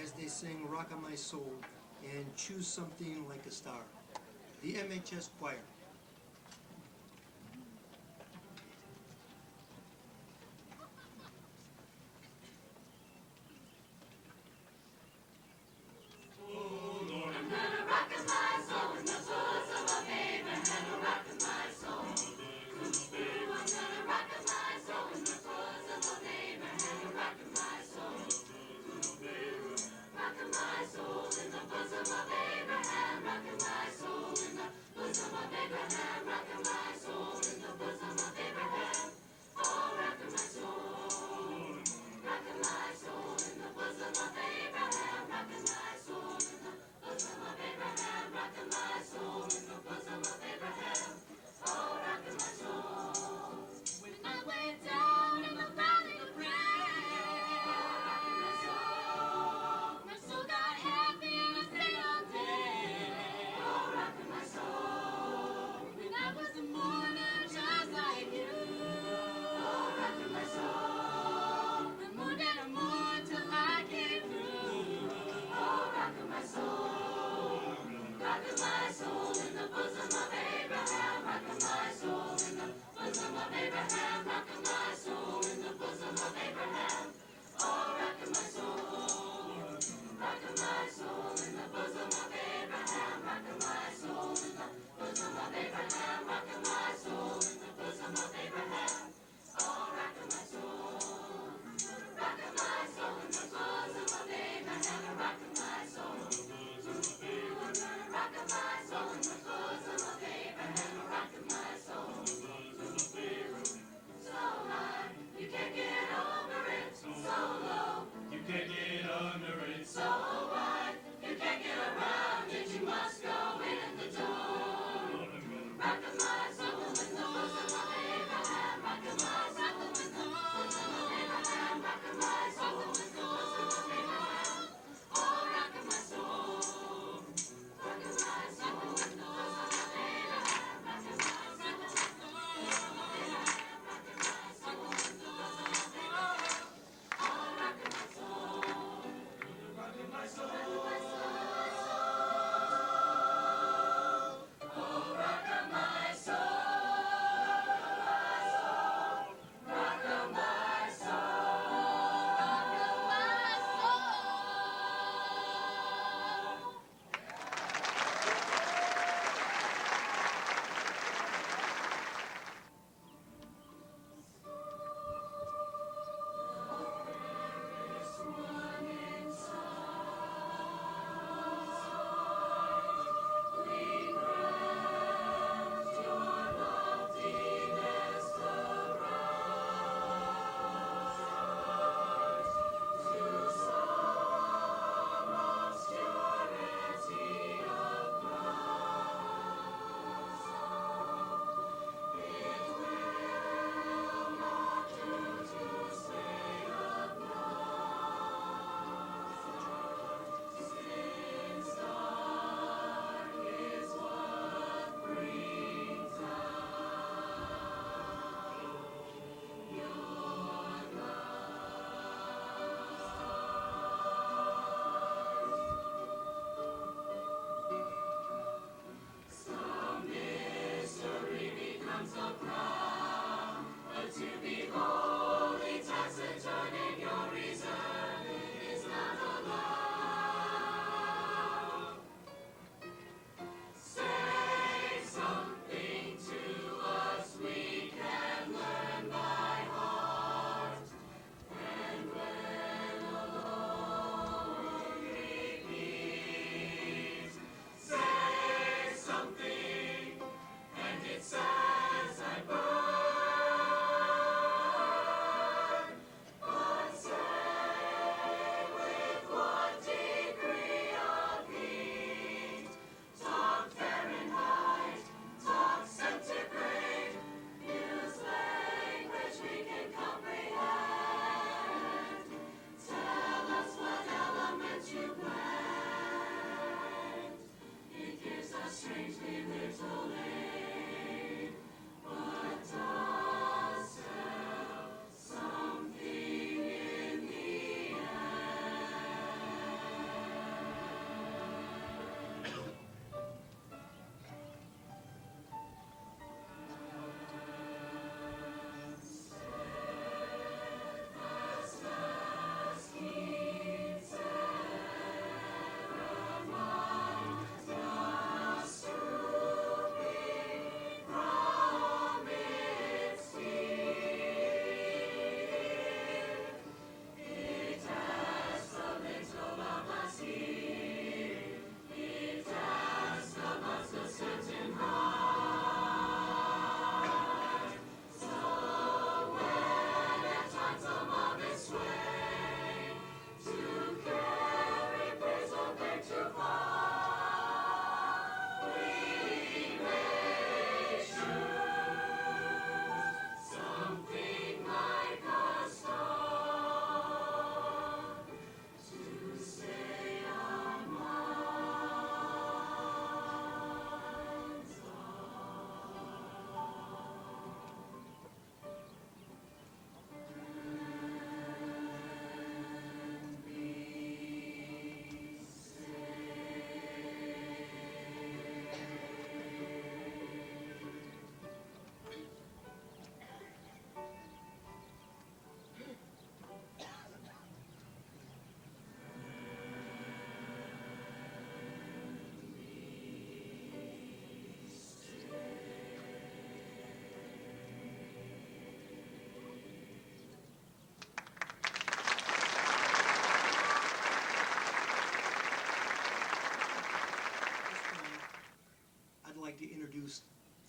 as they sing Rock on My Soul and Choose Something Like a Star. The MHS Choir. Bosom of Abraham, rocking my soul in the bosom of Abraham.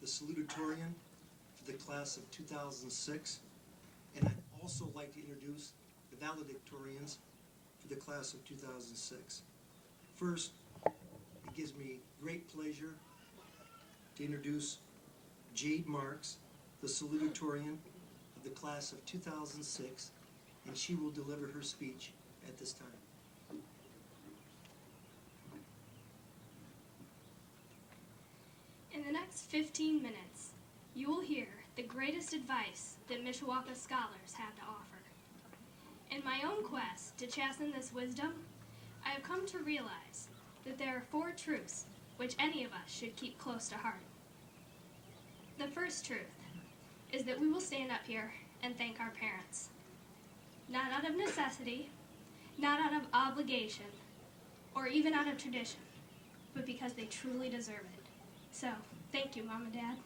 salutatorian for the class of 2006, and I'd also like to introduce the valedictorians for the class of 2006. First, it gives me great pleasure to introduce Jade Marks, the salutatorian of the class of 2006, and she will deliver her speech at this time. In the next 15 minutes, you will hear the greatest advice that Mishawaka scholars have to offer. In my own quest to chasten this wisdom, I have come to realize that there are 4 truths which any of us should keep close to heart. The first truth is that we will stand up here and thank our parents. Not out of necessity, not out of obligation, or even out of tradition, but because they truly deserve it. So, thank you, Mom and Dad.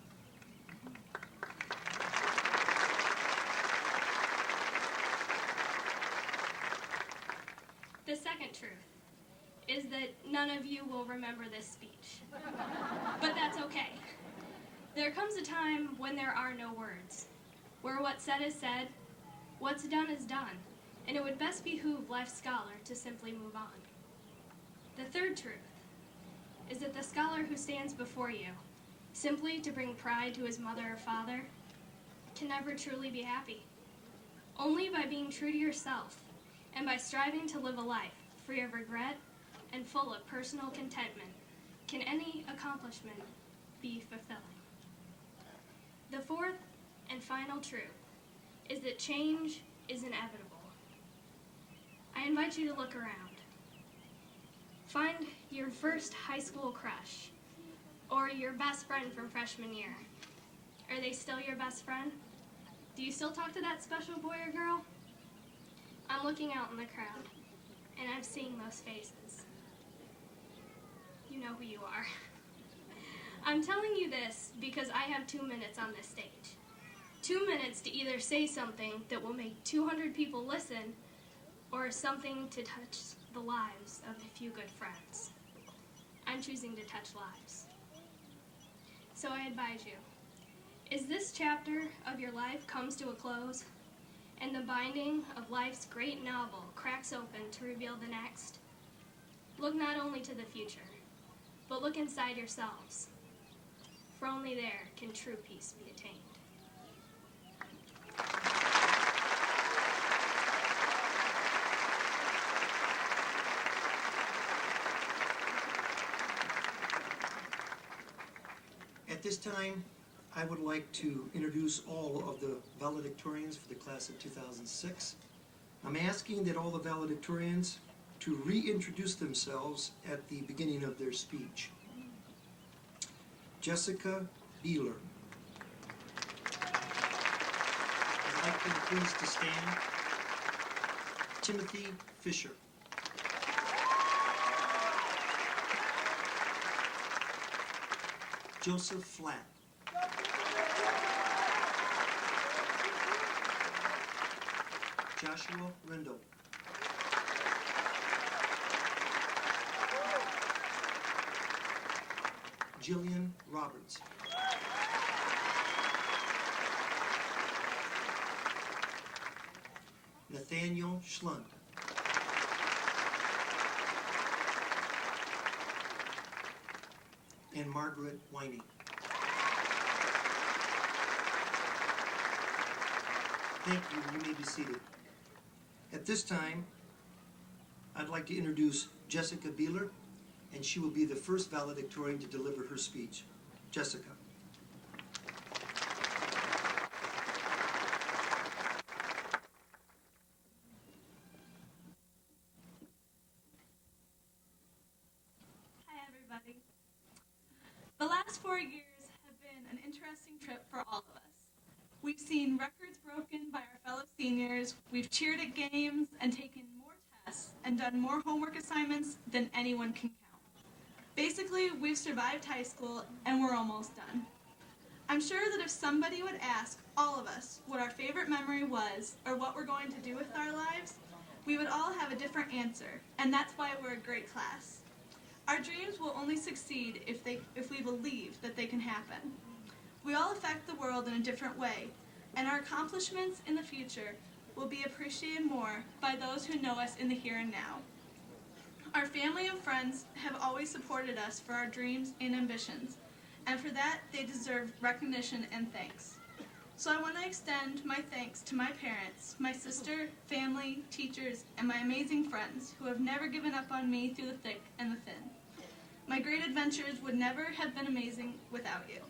The second truth is that none of you will remember this speech. But that's okay. There comes a time when there are no words, where what's said is said, what's done is done, and it would best behoove Life's scholar to simply move on. The third truth is that the scholar who stands before you, simply to bring pride to his mother or father, can never truly be happy. Only by being true to yourself and by striving to live a life free of regret and full of personal contentment can any accomplishment be fulfilling. The fourth and final truth is that change is inevitable. I invite you to look around. Find your first high school crush, or your best friend from freshman year. Are they still your best friend? Do you still talk to that special boy or girl? I'm looking out in the crowd, and I'm seeing those faces. You know who you are. I'm telling you this because I have 2 minutes on this stage. 2 minutes to either say something that will make 200 people listen, or something to touch the lives of a few good friends. I'm choosing to touch lives. So I advise you, as this chapter of your life comes to a close, and the binding of life's great novel cracks open to reveal the next, look not only to the future, but look inside yourselves, for only there can true peace be attained. At this time, I would like to introduce all of the valedictorians for the class of 2006. I'm asking that all the valedictorians to reintroduce themselves at the beginning of their speech. Jessica Beeler. I'd like them please to stand. Timothy Fisher. Joseph Flatt. Joshua Rendell. Jillian Roberts. Nathaniel Schlund. And Margaret Winey. Thank you. You may be seated. At this time, I'd like to introduce Jessica Beeler, and she will be the first valedictorian to deliver her speech. Jessica. Hi, everybody. The last 4 years have been an interesting trip for all of us. We've seen records broken by our fellow seniors, we've cheered at games and taken more tests and done more homework assignments than anyone can count. Basically, we've survived high school and we're almost done. I'm sure that if somebody would ask all of us what our favorite memory was or what we're going to do with our lives, we would all have a different answer, and that's why we're a great class. Our dreams will only succeed if we believe that they can happen. We all affect the world in a different way, and our accomplishments in the future will be appreciated more by those who know us in the here and now. Our family and friends have always supported us for our dreams and ambitions, and for that they deserve recognition and thanks. So I want to extend my thanks to my parents, my sister, family, teachers, and my amazing friends who have never given up on me through the thick and the thin. My great adventures would never have been amazing without you.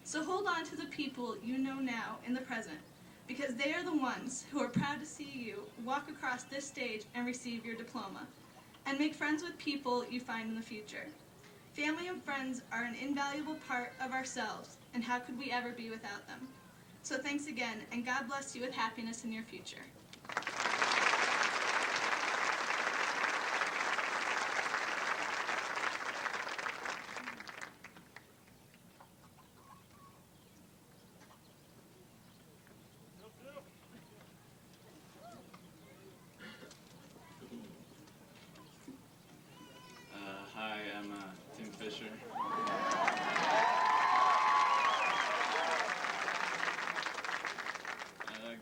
So hold on to the people you know now in the present, because they are the ones who are proud to see you walk across this stage and receive your diploma, and make friends with people you find in the future. Family and friends are an invaluable part of ourselves, and how could we ever be without them? So thanks again, and God bless you with happiness in your future. Hi, I'm Tim Fisher.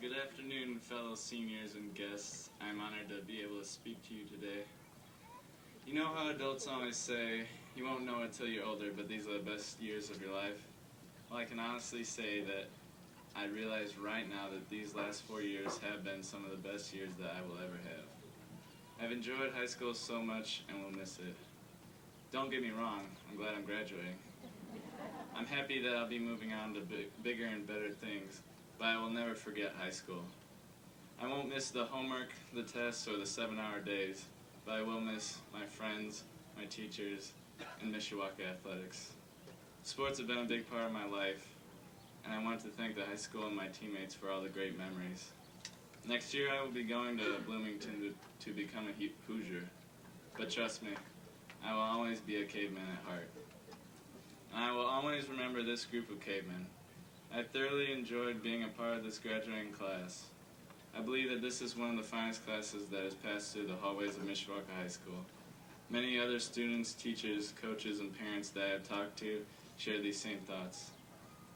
Good afternoon, fellow seniors and guests. I'm honored to be able to speak to you today. You know how adults always say, you won't know it till you're older, but these are the best years of your life? Well, I can honestly say that I realize right now that these last 4 years have been some of the best years that I will ever have. I've enjoyed high school so much and will miss it. Don't get me wrong, I'm glad I'm graduating. I'm happy that I'll be moving on to bigger and better things, but I will never forget high school. I won't miss the homework, the tests, or the 7-hour days, but I will miss my friends, my teachers, and Mishawaka athletics. Sports have been a big part of my life, and I want to thank the high school and my teammates for all the great memories. Next year I will be going to Bloomington to become a Hoosier, but trust me, I will always be a caveman at heart. And I will always remember this group of cavemen. I thoroughly enjoyed being a part of this graduating class. I believe that this is one of the finest classes that has passed through the hallways of Mishawaka High School. Many other students, teachers, coaches, and parents that I have talked to share these same thoughts.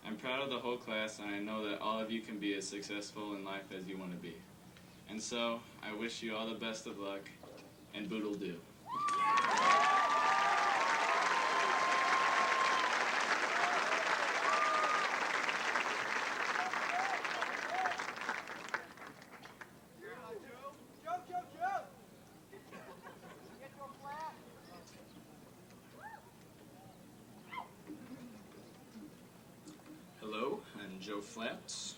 I'm proud of the whole class, and I know that all of you can be as successful in life as you want to be. And so, I wish you all the best of luck, and boodle-doo. Hello, I'm Joe Flaps.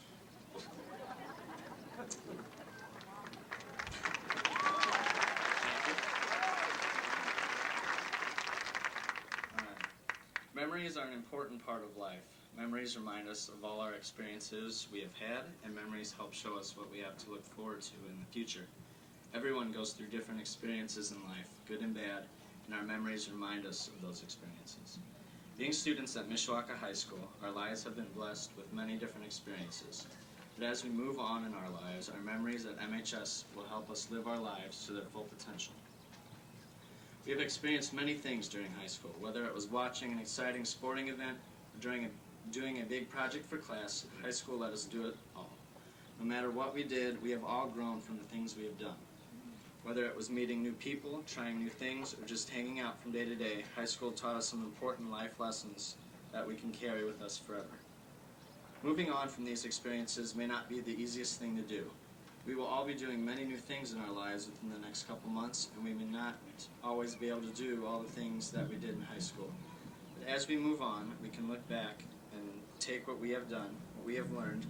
Memories are an important part of life. Memories remind us of all our experiences we have had, and memories help show us what we have to look forward to in the future. Everyone goes through different experiences in life, good and bad, and our memories remind us of those experiences. Being students at Mishawaka High School, our lives have been blessed with many different experiences. But as we move on in our lives, our memories at MHS will help us live our lives to their full potential. We have experienced many things during high school, whether it was watching an exciting sporting event or doing a big project for class. High school let us do it all. No matter what we did, we have all grown from the things we have done. Whether it was meeting new people, trying new things, or just hanging out from day to day, high school taught us some important life lessons that we can carry with us forever. Moving on from these experiences may not be the easiest thing to do. We will all be doing many new things in our lives within the next couple months, and we may not always be able to do all the things that we did in high school. But as we move on, we can look back and take what we have done, what we have learned,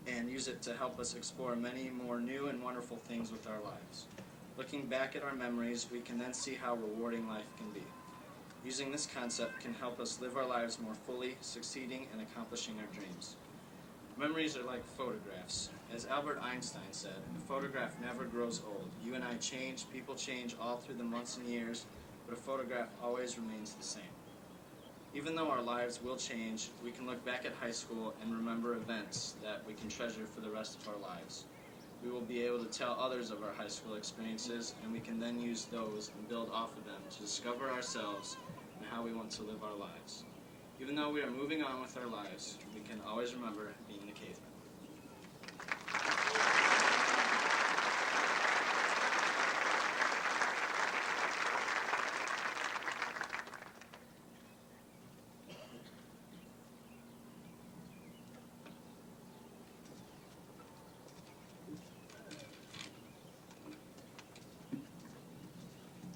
and use it to help us explore many more new and wonderful things with our lives. Looking back at our memories, we can then see how rewarding life can be. Using this concept can help us live our lives more fully, succeeding and accomplishing our dreams. Memories are like photographs. As Albert Einstein said, a photograph never grows old. You and I change, people change all through the months and years, but a photograph always remains the same. Even though our lives will change, we can look back at high school and remember events that we can treasure for the rest of our lives. We will be able to tell others of our high school experiences, and we can then use those and build off of them to discover ourselves and how we want to live our lives. Even though we are moving on with our lives, we can always remember being the caveman.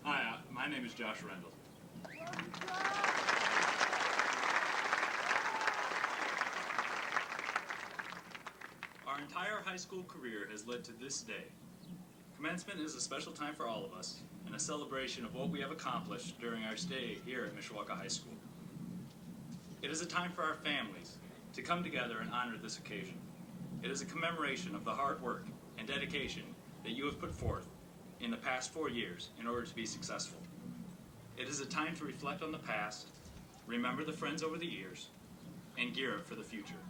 Hi, my name is Josh Rendell. Our entire high school career has led to this day. Commencement is a special time for all of us, and a celebration of what we have accomplished during our stay here at Mishawaka High School. It is a time for our families to come together and honor this occasion. It is a commemoration of the hard work and dedication that you have put forth in the past 4 years in order to be successful. It is a time to reflect on the past, remember the friends over the years, and gear up for the future.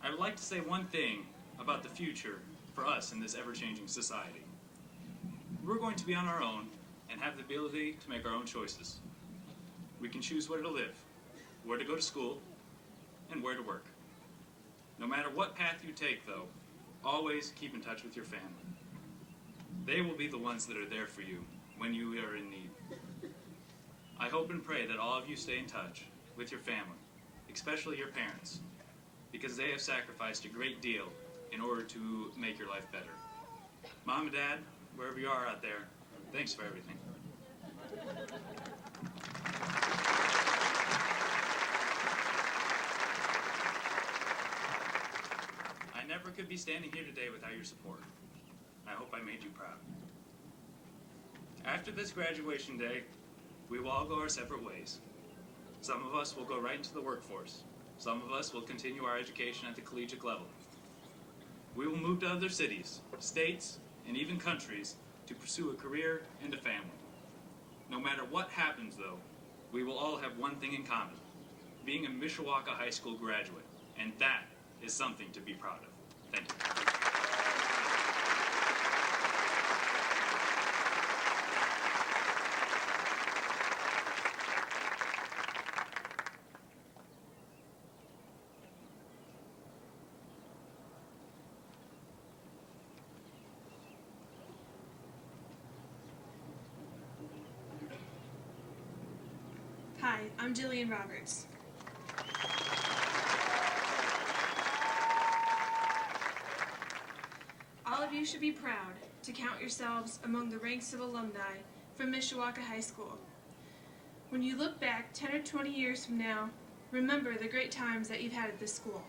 I would like to say one thing about the future for us in this ever-changing society. We're going to be on our own and have the ability to make our own choices. We can choose where to live, where to go to school, and where to work. No matter what path you take, though, always keep in touch with your family. They will be the ones that are there for you when you are in need. I hope and pray that all of you stay in touch with your family, especially your parents, because they have sacrificed a great deal in order to make your life better. Mom and Dad, wherever you are out there, thanks for everything. I never could be standing here today without your support. I hope I made you proud. After this graduation day, we will all go our separate ways. Some of us will go right into the workforce. Some of us will continue our education at the collegiate level. We will move to other cities, states, and even countries to pursue a career and a family. No matter what happens, though, we will all have one thing in common: being a Mishawaka High School graduate, and that is something to be proud of. Thank you. Hi, I'm Jillian Roberts. All of you should be proud to count yourselves among the ranks of alumni from Mishawaka High School. When you look back 10 or 20 years from now, remember the great times that you've had at this school.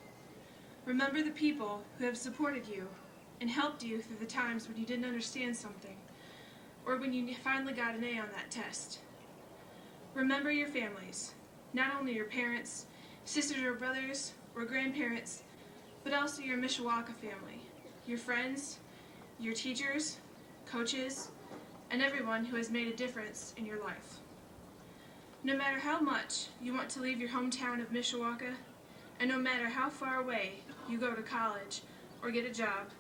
Remember the people who have supported you and helped you through the times when you didn't understand something, or when you finally got an A on that test. Remember your families, not only your parents, sisters or brothers, or grandparents, but also your Mishawaka family, your friends, your teachers, coaches, and everyone who has made a difference in your life. No matter how much you want to leave your hometown of Mishawaka, and no matter how far away you go to college or get a job,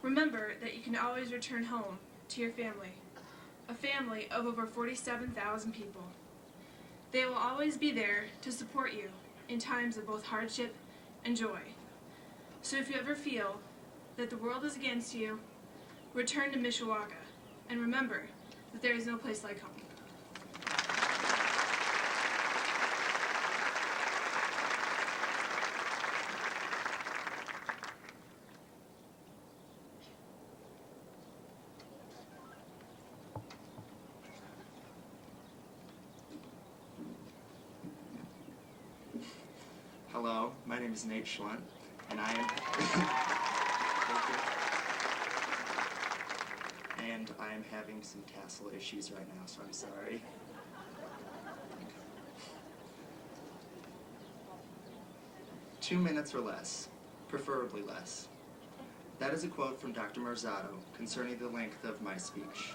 remember that you can always return home to your family, a family of over 47,000 people. They will always be there to support you in times of both hardship and joy. So if you ever feel that the world is against you, return to Mishawaka and remember that there is no place like home. Hello, my name is Nate Schlunt, and I am having some tassel issues right now, so I'm sorry. 2 minutes or less, preferably less. That is a quote from Dr. Marzotto concerning the length of my speech.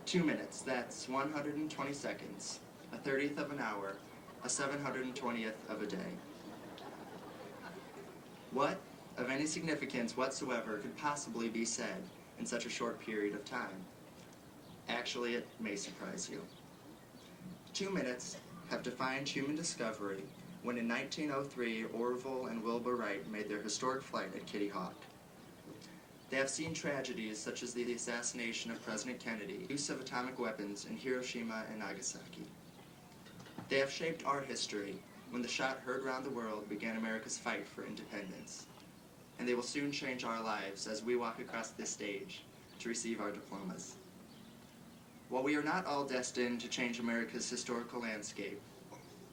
2 minutes, that's 120 seconds, a 30th of an hour, a 720th of a day. What, of any significance whatsoever, could possibly be said in such a short period of time? Actually, it may surprise you. 2 minutes have defined human discovery when in 1903 Orville and Wilbur Wright made their historic flight at Kitty Hawk. They have seen tragedies such as the assassination of President Kennedy, use of atomic weapons in Hiroshima and Nagasaki. They have shaped our history when the shot heard round the world began America's fight for independence. And they will soon change our lives as we walk across this stage to receive our diplomas. While we are not all destined to change America's historical landscape,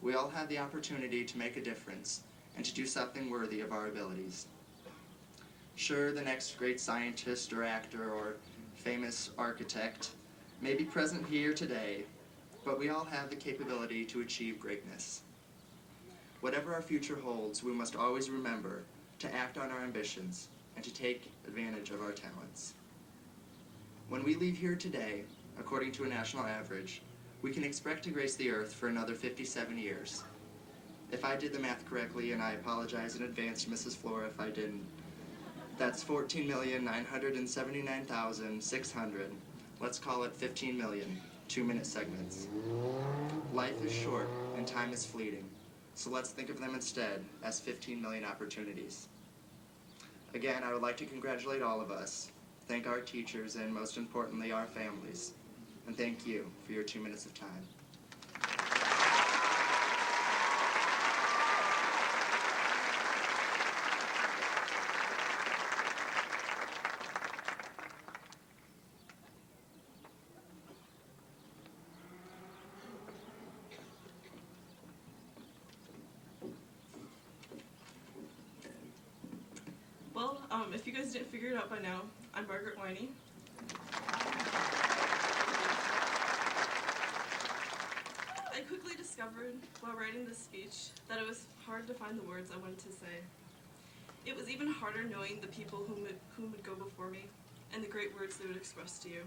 we all have the opportunity to make a difference and to do something worthy of our abilities. Sure, the next great scientist or actor or famous architect may be present here today, but we all have the capability to achieve greatness. Whatever our future holds, we must always remember to act on our ambitions and to take advantage of our talents. When we leave here today, according to a national average, we can expect to grace the earth for another 57 years. If I did the math correctly, and I apologize in advance to Mrs. Flora if I didn't, that's 14,979,600. Let's call it 15 million, 2-minute segments. Life is short and time is fleeting, so let's think of them instead as 15 million opportunities. Again, I would like to congratulate all of us, thank our teachers, and most importantly, our families. And thank you for your 2 minutes of time. Well, if you guys didn't figure it out by now, I'm Margaret Winey. I quickly discovered while writing this speech that it was hard to find the words I wanted to say. It was even harder knowing the people whom would go before me and the great words they would express to you.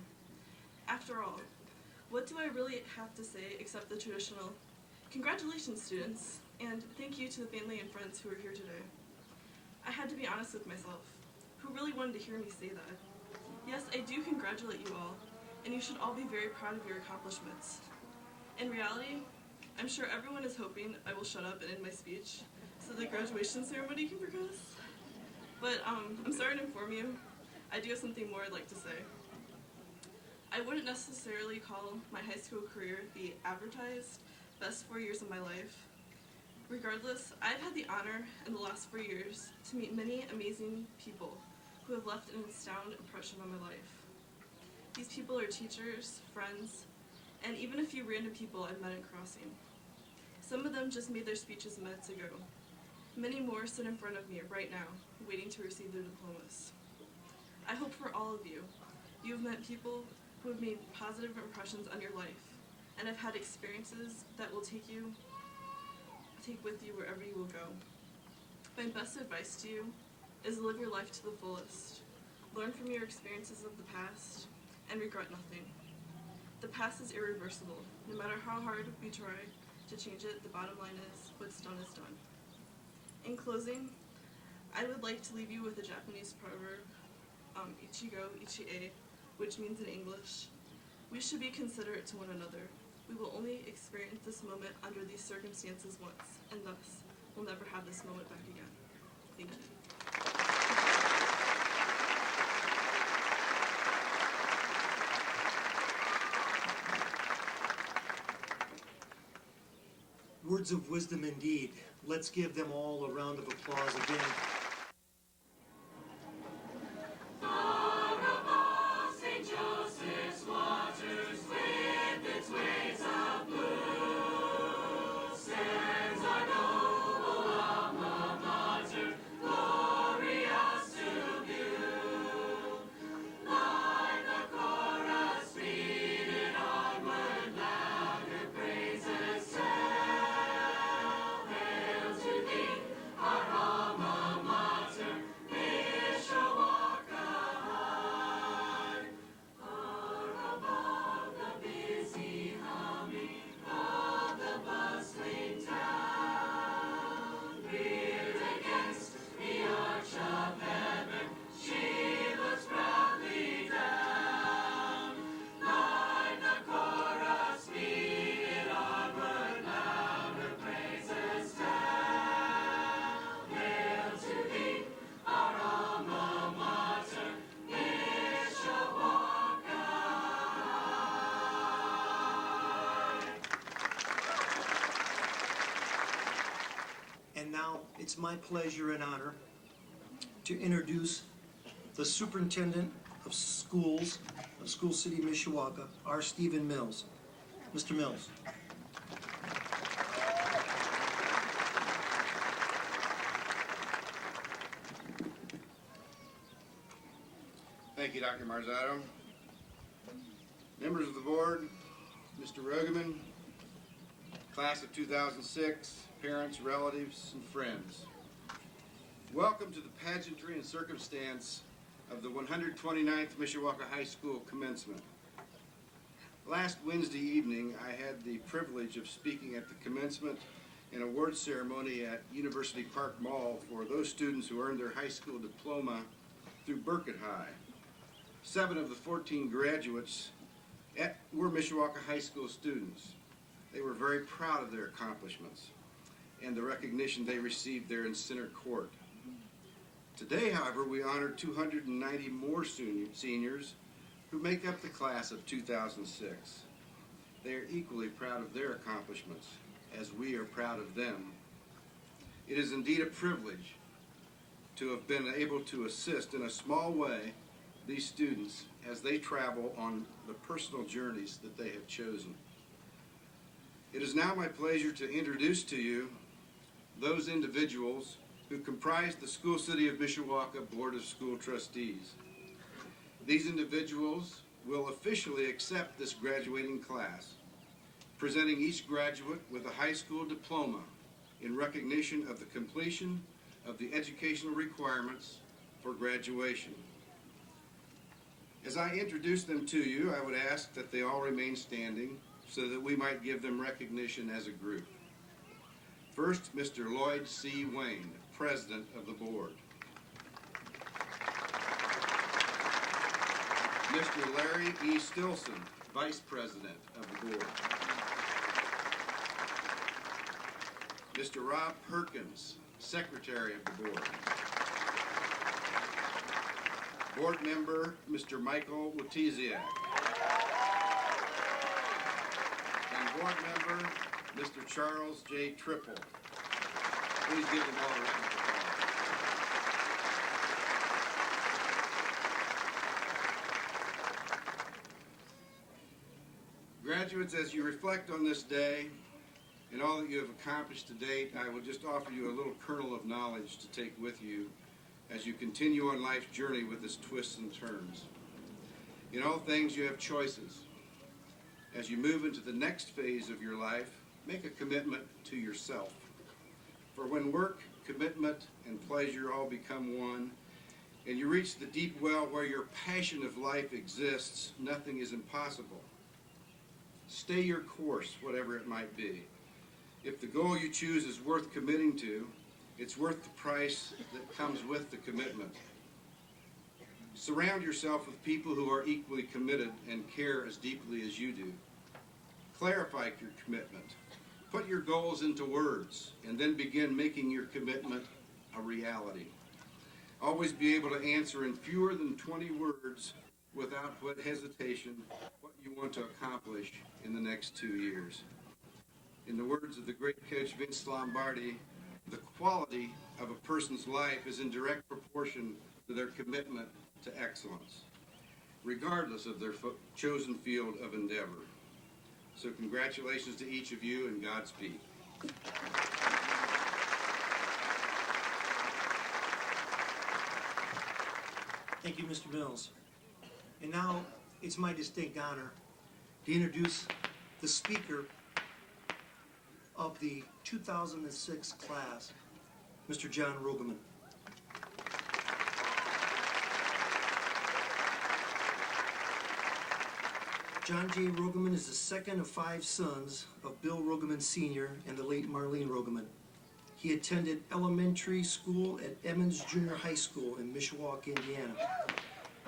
After all, what do I really have to say except the traditional, "Congratulations, students," and "Thank you to the family and friends who are here today." I had to be honest with myself. Who really wanted to hear me say that? Yes, I do congratulate you all, and you should all be very proud of your accomplishments. In reality, I'm sure everyone is hoping I will shut up and end my speech so the graduation ceremony can progress. But I'm sorry to inform you, I do have something more I'd like to say. I wouldn't necessarily call my high school career the advertised best 4 years of my life. Regardless, I've had the honor in the last 4 years to meet many amazing people who have left an astounding impression on my life. These people are teachers, friends, and even a few random people I've met in crossing. Some of them just made their speeches minutes ago. Many more sit in front of me right now, waiting to receive their diplomas. I hope for all of you, you have met people who have made positive impressions on your life, and have had experiences that will take with you wherever you will go. My best advice to you is live your life to the fullest. Learn from your experiences of the past, and regret nothing. The past is irreversible. No matter how hard we try to change it, the bottom line is, what's done is done. In closing, I would like to leave you with a Japanese proverb, Ichigo Ichie, which means in English, we should be considerate to one another. We will only experience this moment under these circumstances once, and thus, we'll never have this moment back again. Thank you. Words of wisdom indeed. Let's give them all a round of applause again. Our alma mater. it's my pleasure and honor to introduce the Superintendent of Schools of School City, Mishawaka, R. Stephen Mills. Mr. Mills. Thank you, Dr. Marzato. Members of the board, Mr. Rogeman, class of 2006, parents, relatives, and friends. Welcome to the pageantry and circumstance of the 129th Mishawaka High School commencement. Last Wednesday evening, I had the privilege of speaking at the commencement and award ceremony at University Park Mall for those students who earned their high school diploma through Burkett High. 7 of the 14 graduates were Mishawaka High School students. They were very proud of their accomplishments and the recognition they received there in center court. Today, however, we honor 290 more seniors who make up the class of 2006. They are equally proud of their accomplishments, as we are proud of them. It is indeed a privilege to have been able to assist in a small way these students as they travel on the personal journeys that they have chosen. It is now my pleasure to introduce to you those individuals who comprise the School City of Mishawaka Board of School Trustees. These individuals will officially accept this graduating class, presenting each graduate with a high school diploma in recognition of the completion of the educational requirements for graduation. As I introduce them to you, I would ask that they all remain standing so that we might give them recognition as a group. First, Mr. Lloyd C. Wayne, President of the Board. Mr. Larry E. Stilson, Vice President of the Board. Mr. Rob Perkins, Secretary of the Board. Board Member, Mr. Michael Watiziak. And Board Member, Mr. Charles J. Triple. Please give them all a round of applause. Graduates, as you reflect on this day and all that you have accomplished to date, I will just offer you a little kernel of knowledge to take with you as you continue on life's journey with its twists and turns. In all things, you have choices. As you move into the next phase of your life, make a commitment to yourself. For when work, commitment, and pleasure all become one, and you reach the deep well where your passion of life exists, nothing is impossible. Stay your course, whatever it might be. If the goal you choose is worth committing to, it's worth the price that comes with the commitment. Surround yourself with people who are equally committed and care as deeply as you do. Clarify your commitment. Put your goals into words, and then begin making your commitment a reality. Always be able to answer in fewer than 20 words without hesitation what you want to accomplish in the next 2 years. In the words of the great coach Vince Lombardi, the quality of a person's life is in direct proportion to their commitment to excellence, regardless of their chosen field of endeavor. So congratulations to each of you, and Godspeed. Thank you, Mr. Mills. And now it's my distinct honor to introduce the speaker of the 2006 class, Mr. John Rogeman. John J. Rogeman is the second of 5 sons of Bill Rogeman Sr. and the late Marlene Rogeman. He attended elementary school at Emmons Junior High School in Mishawaka, Indiana.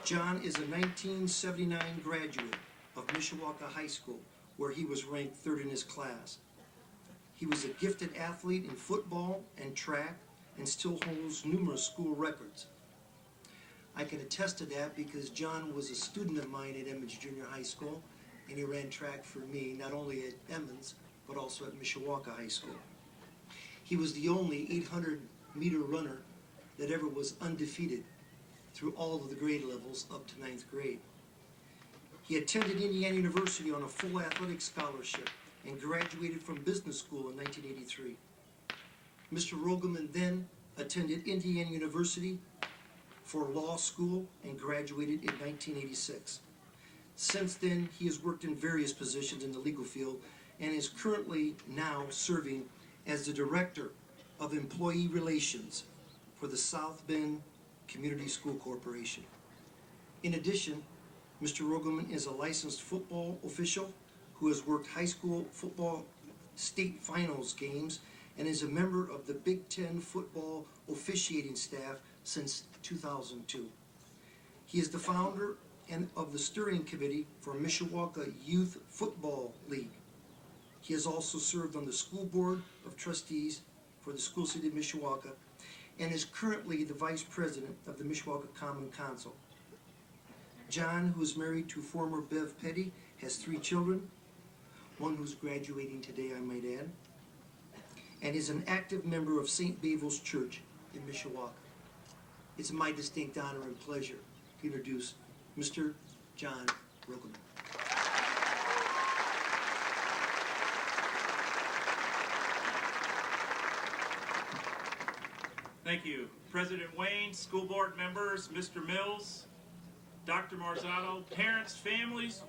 John is a 1979 graduate of Mishawaka High School, where he was ranked 3rd in his class. He was a gifted athlete in football and track and still holds numerous school records. I can attest to that because John was a student of mine at Emmons Junior High School, and he ran track for me, not only at Emmons, but also at Mishawaka High School. He was the only 800 meter runner that ever was undefeated through all of the grade levels up to 9th grade. He attended Indiana University on a full athletic scholarship and graduated from business school in 1983. Mr. Rogelman then attended Indiana University for law school and graduated in 1986. Since then, he has worked in various positions in the legal field and is currently now serving as the Director of Employee Relations for the South Bend Community School Corporation. In addition, Mr. Rogelman is a licensed football official who has worked high school football state finals games and is a member of the Big Ten football officiating staff since 2002. He is the founder of the steering committee for Mishawaka Youth Football League. He has also served on the school board of trustees for the school city of Mishawaka and is currently the vice president of the Mishawaka Common Council. John, who is married to former Bev Petty, has 3 children, one who's graduating today, I might add, and is an active member of St. Bevel's Church in Mishawaka. It's my distinct honor and pleasure to introduce Mr. John Rogelman. Thank you. President Wayne, school board members, Mr. Mills, Dr. Marzotto, parents, families,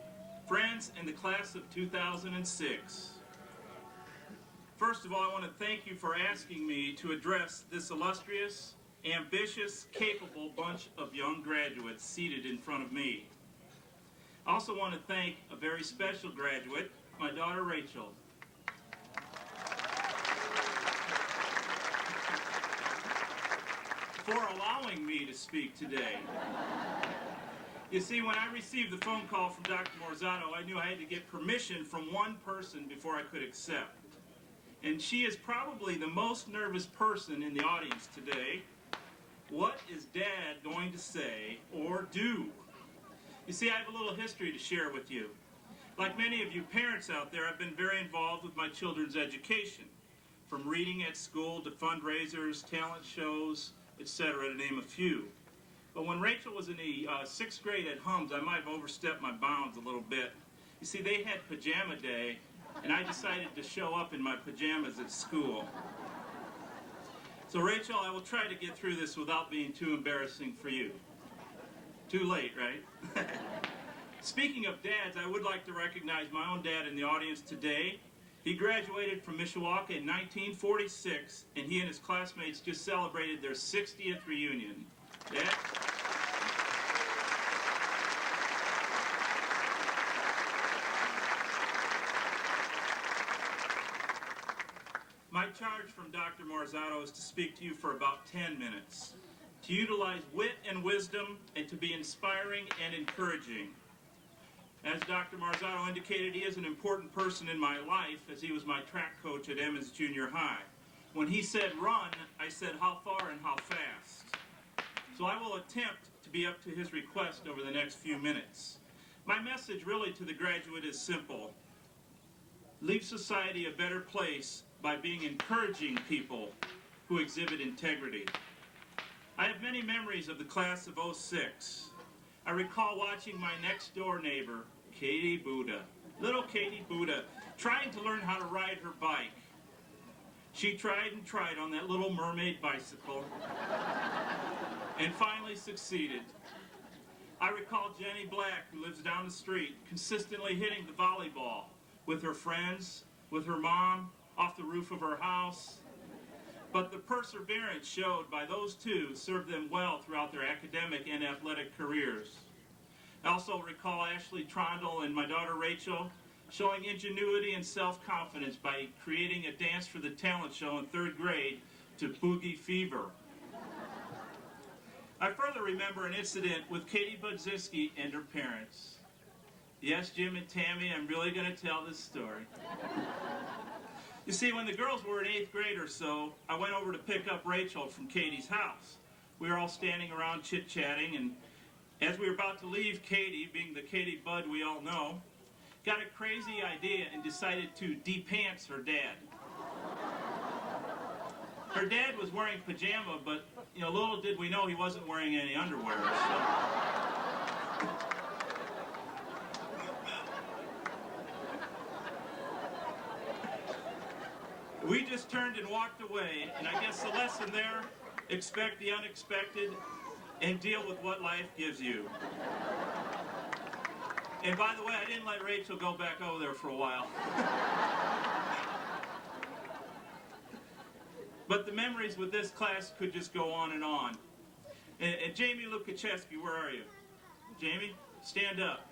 friends, and the class of 2006. First of all, I want to thank you for asking me to address this illustrious, ambitious, capable bunch of young graduates seated in front of me. I also want to thank a very special graduate, my daughter Rachel. For allowing me to speak today. You see, when I received the phone call from Dr. Marzotto, I knew I had to get permission from one person before I could accept. And she is probably the most nervous person in the audience today. What is Dad going to say or do? You see, I have a little history to share with you. Like many of you parents out there, I've been very involved with my children's education, from reading at school to fundraisers, talent shows, etc., to name a few. But when Rachel was in the 6th grade at Hums, I might have overstepped my bounds a little bit. You see, they had pajama day, and I decided to show up in my pajamas at school. So Rachel, I will try to get through this without being too embarrassing for you. Too late, right? Speaking of dads, I would like to recognize my own dad in the audience today. He graduated from Mishawaka in 1946, and he and his classmates just celebrated their 60th reunion. Dad? My charge from Dr. Marzotto is to speak to you for about 10 minutes, to utilize wit and wisdom, and to be inspiring and encouraging. As Dr. Marzotto indicated, he is an important person in my life, as he was my track coach at Emmons Junior High. When he said run, I said how far and how fast. So I will attempt to be up to his request over the next few minutes. My message really to the graduate is simple. Leave society a better place by being encouraging people who exhibit integrity. I have many memories of the class of '06. I recall watching my next door neighbor, Katie Buddha, little Katie Buddha, trying to learn how to ride her bike. She tried and tried on that little mermaid bicycle and finally succeeded. I recall Jenny Black, who lives down the street, consistently hitting the volleyball with her friends, with her mom, off the roof of her house. But the perseverance showed by those two served them well throughout their academic and athletic careers. I also recall Ashley Trondle and my daughter Rachel showing ingenuity and self-confidence by creating a dance for the talent show in 3rd grade to Boogie Fever. I further remember an incident with Katie Budzinski and her parents. Yes, Jim and Tammy, I'm really going to tell this story. You see, when the girls were in 8th grade or so, I went over to pick up Rachel from Katie's house. We were all standing around chit-chatting, and as we were about to leave, Katie, being the Katie Bud we all know, got a crazy idea and decided to de-pants her dad. Her dad was wearing pajama, but little did we know he wasn't wearing any underwear. So. We just turned and walked away, and I guess the lesson there, expect the unexpected and deal with what life gives you. And by the way, I didn't let Rachel go back over there for a while. But the memories with this class could just go on and on. And Jamie Lukaczewski, where are you? Jamie, stand up.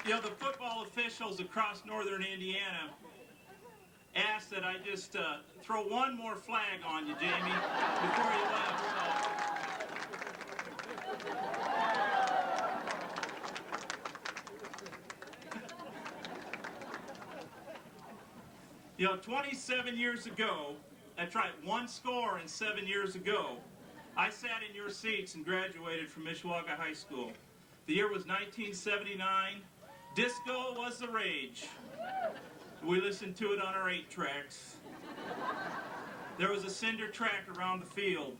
The football officials across northern Indiana asked that I just throw one more flag on you, Jamie, before you left. So. 27 years ago, that's right, 107 years ago, I sat in your seats and graduated from Mishawaka High School. The year was 1979. Disco was the rage. We listened to it on our 8 tracks. There was a cinder track around the field.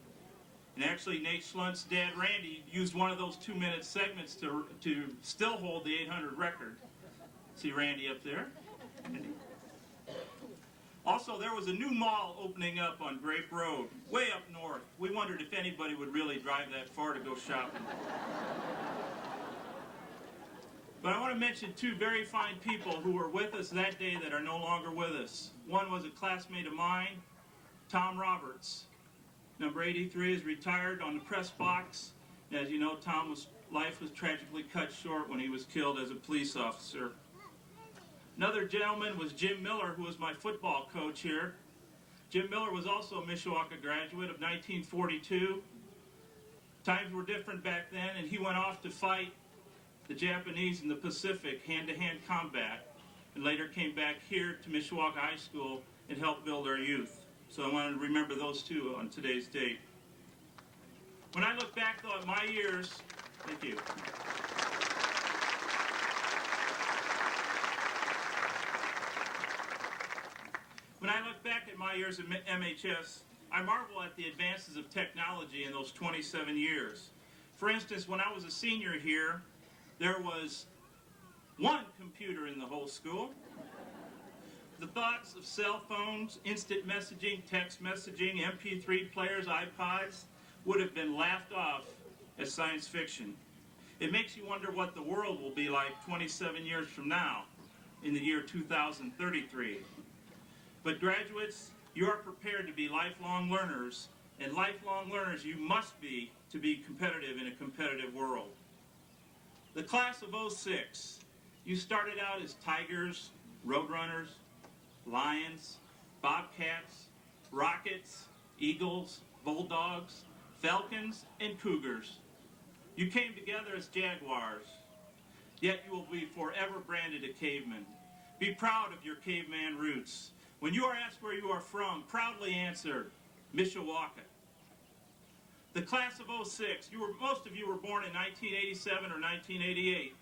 And actually, Nate Schlunt's dad, Randy, used one of those 2-minute segments to still hold the 800 record. See Randy up there? Also, there was a new mall opening up on Grape Road, way up north. We wondered if anybody would really drive that far to go shopping. But I want to mention 2 very fine people who were with us that day that are no longer with us. One was a classmate of mine, Tom Roberts. Number 83 is retired on the press box. As you know, Tom's life was tragically cut short when he was killed as a police officer. Another gentleman was Jim Miller, who was my football coach here. Jim Miller was also a Mishawaka graduate of 1942. Times were different back then, and he went off to fight the Japanese in the Pacific, hand-to-hand combat, and later came back here to Mishawaka High School and helped build our youth. So I wanted to remember those 2 on today's date. When I look back, though, at my years, thank you. When I look back at my years at MHS, I marvel at the advances of technology in those 27 years. For instance, when I was a senior here, there was 1 computer in the whole school. The thoughts of cell phones, instant messaging, text messaging, MP3 players, iPods would have been laughed off as science fiction. It makes you wonder what the world will be like 27 years from now, in the year 2033. But graduates, you are prepared to be lifelong learners, and lifelong learners you must be to be competitive in a competitive world. The class of 06, you started out as Tigers, Roadrunners, Lions, Bobcats, Rockets, Eagles, Bulldogs, Falcons, and Cougars. You came together as Jaguars, yet you will be forever branded a caveman. Be proud of your caveman roots. When you are asked where you are from, proudly answer, Mishawaka. The class of 06, most of you were born in 1987 or 1988.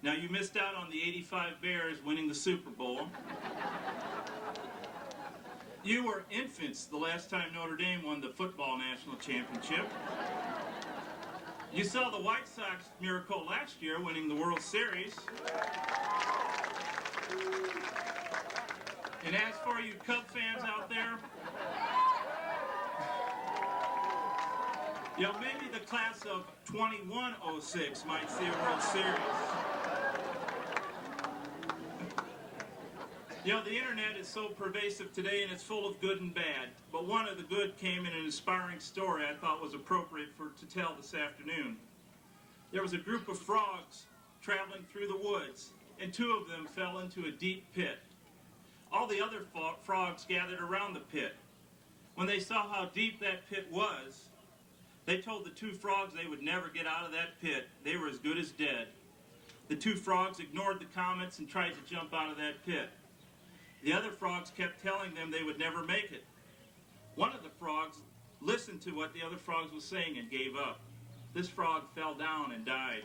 Now, you missed out on the 85 Bears winning the Super Bowl. You were infants the last time Notre Dame won the football national championship. You saw the White Sox miracle last year, winning the World Series. And as for you Cub fans out there, maybe the class of 2106 might see a World Series. The internet is so pervasive today, and it's full of good and bad. But one of the good came in an inspiring story I thought was appropriate to tell this afternoon. There was a group of frogs traveling through the woods, and 2 of them fell into a deep pit. All the other frogs gathered around the pit. When they saw how deep that pit was, they told the 2 frogs they would never get out of that pit. They were as good as dead. The 2 frogs ignored the comments and tried to jump out of that pit. The other frogs kept telling them they would never make it. One of the frogs listened to what the other frogs were saying and gave up. This frog fell down and died.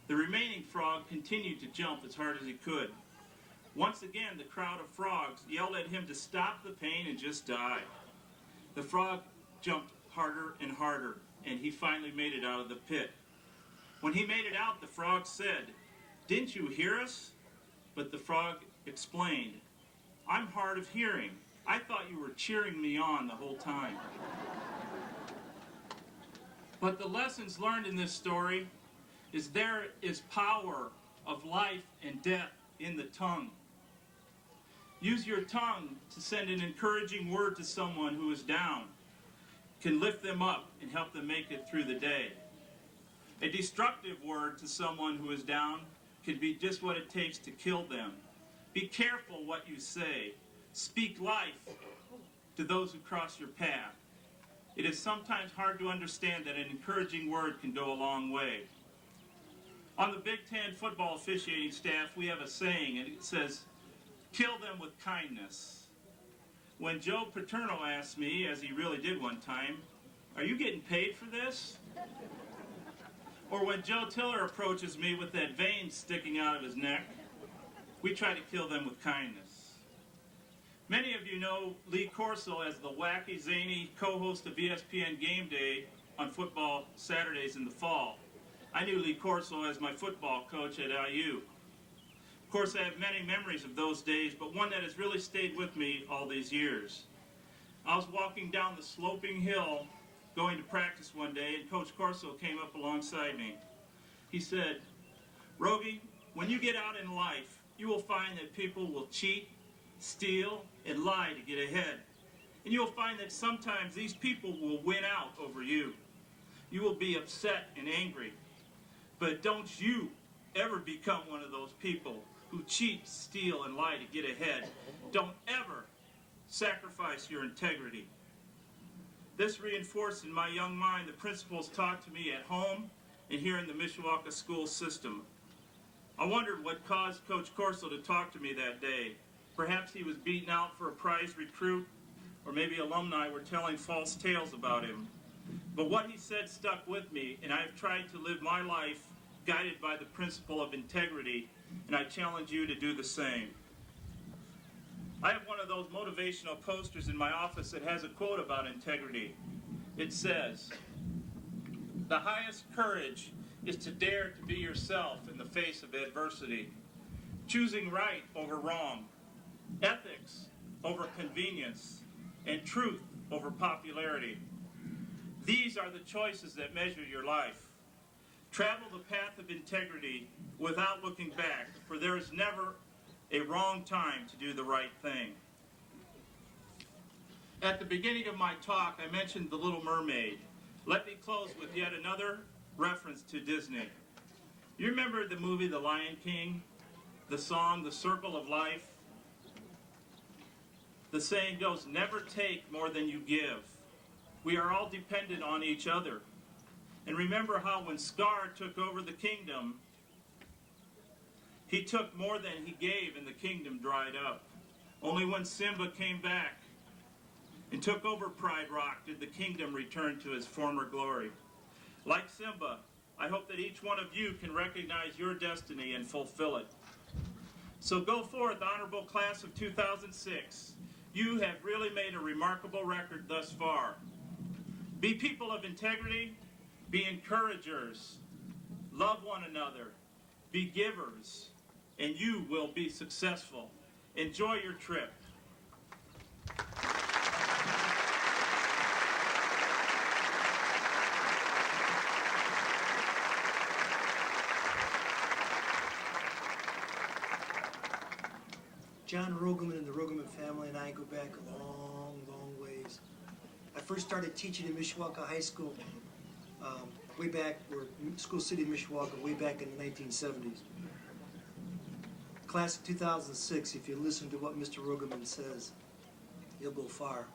The remaining frog continued to jump as hard as he could. Once again, the crowd of frogs yelled at him to stop the pain and just die. The frog jumped harder and harder, and he finally made it out of the pit. When he made it out, the frog said, "Didn't you hear us?" But the frog explained, "I'm hard of hearing. I thought you were cheering me on the whole time." But the lessons learned in this story is there is power of life and death in the tongue. Use your tongue to send an encouraging word to someone who is down. Can lift them up and help them make it through the day. A destructive word to someone who is down can be just what it takes to kill them. Be careful what you say. Speak life to those who cross your path. It is sometimes hard to understand that an encouraging word can go a long way. On the Big Ten football officiating staff, we have a saying, and it says, "Kill them with kindness." When Joe Paterno asked me, as he really did one time, "Are you getting paid for this?" Or when Joe Tiller approaches me with that vein sticking out of his neck, we try to kill them with kindness. Many of you know Lee Corso as the wacky, zany co-host of ESPN Game Day on football Saturdays in the fall. I knew Lee Corso as my football coach at IU. Of course, I have many memories of those days, but one that has really stayed with me all these years. I was walking down the sloping hill going to practice one day, and Coach Corso came up alongside me. He said, "Rogie, when you get out in life, you will find that people will cheat, steal, and lie to get ahead. And you will find that sometimes these people will win out over you. You will be upset and angry. But don't you ever become one of those people who cheat, steal, and lie to get ahead. Don't ever sacrifice your integrity." This reinforced in my young mind the principles taught to me at home and here in the Mishawaka school system. I wondered what caused Coach Corso to talk to me that day. Perhaps he was beaten out for a prize recruit, or maybe alumni were telling false tales about him. But what he said stuck with me, and I've tried to live my life guided by the principle of integrity, and I challenge you to do the same. I have one of those motivational posters in my office that has a quote about integrity. It says, "The highest courage is to dare to be yourself in the face of adversity, choosing right over wrong, ethics over convenience, and truth over popularity. These are the choices that measure your life. Travel the path of integrity without looking back, for there is never a wrong time to do the right thing." At the beginning of my talk, I mentioned The Little Mermaid. Let me close with yet another reference to Disney. You remember the movie The Lion King? The song, The Circle of Life? The saying goes, "Never take more than you give." We are all dependent on each other. And remember how when Scar took over the kingdom, he took more than he gave and the kingdom dried up. Only when Simba came back and took over Pride Rock did the kingdom return to its former glory. Like Simba, I hope that each one of you can recognize your destiny and fulfill it. So go forth, honorable class of 2006. You have really made a remarkable record thus far. Be people of integrity, be encouragers, love one another, be givers, and you will be successful. Enjoy your trip. John Rogeman and the Rogeman family and I go back a long, long ways. I first started teaching in Mishawaka High School way back, or School City, Mishawaka, way back in the 1970s. Class of 2006, if you listen to what Mr. Rogeman says, you'll go far.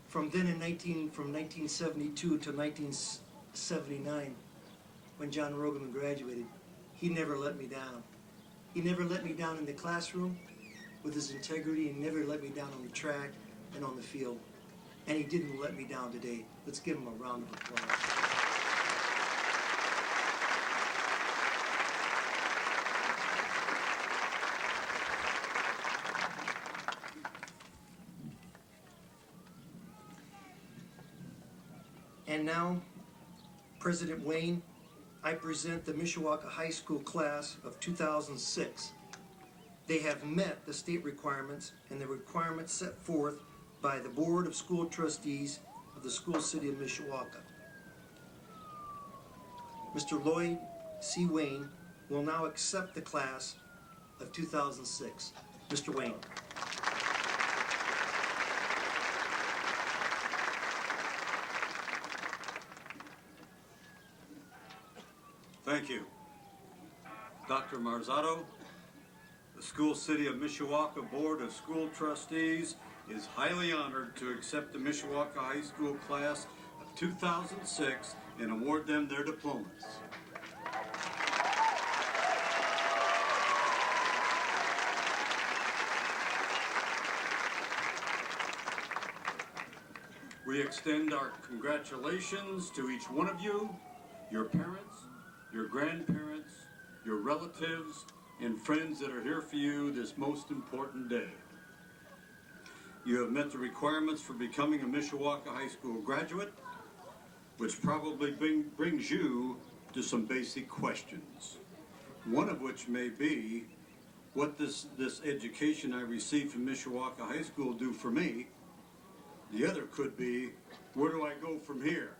From then from 1972 to 1979, when John Rogeman graduated, he never let me down. He never let me down in the classroom with his integrity. He never let me down on the track and on the field. And he didn't let me down today. Let's give him a round of applause. And now, President Wayne, I present the Mishawaka High School class of 2006. They have met the state requirements and the requirements set forth by the Board of School Trustees of the School City of Mishawaka. Mr. Lloyd C. Wayne will now accept the class of 2006. Mr. Wayne. Thank you. Dr. Marzotto, the School City of Mishawaka Board of School Trustees is highly honored to accept the Mishawaka High School class of 2006 and award them their diplomas. We extend our congratulations to each one of you, your parents, your grandparents, your relatives, and friends that are here for you this most important day. You have met the requirements for becoming a Mishawaka High School graduate, which probably brings you to some basic questions. One of which may be, what this education I received from Mishawaka High School do for me? The other could be, where do I go from here?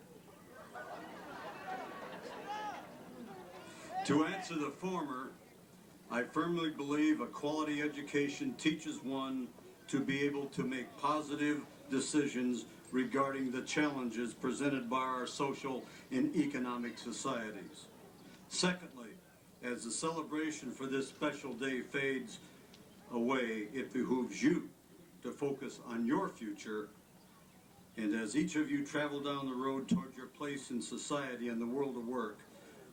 To answer the former, I firmly believe a quality education teaches one to be able to make positive decisions regarding the challenges presented by our social and economic societies. Secondly, as the celebration for this special day fades away, it behooves you to focus on your future. And as each of you travel down the road toward your place in society and the world of work,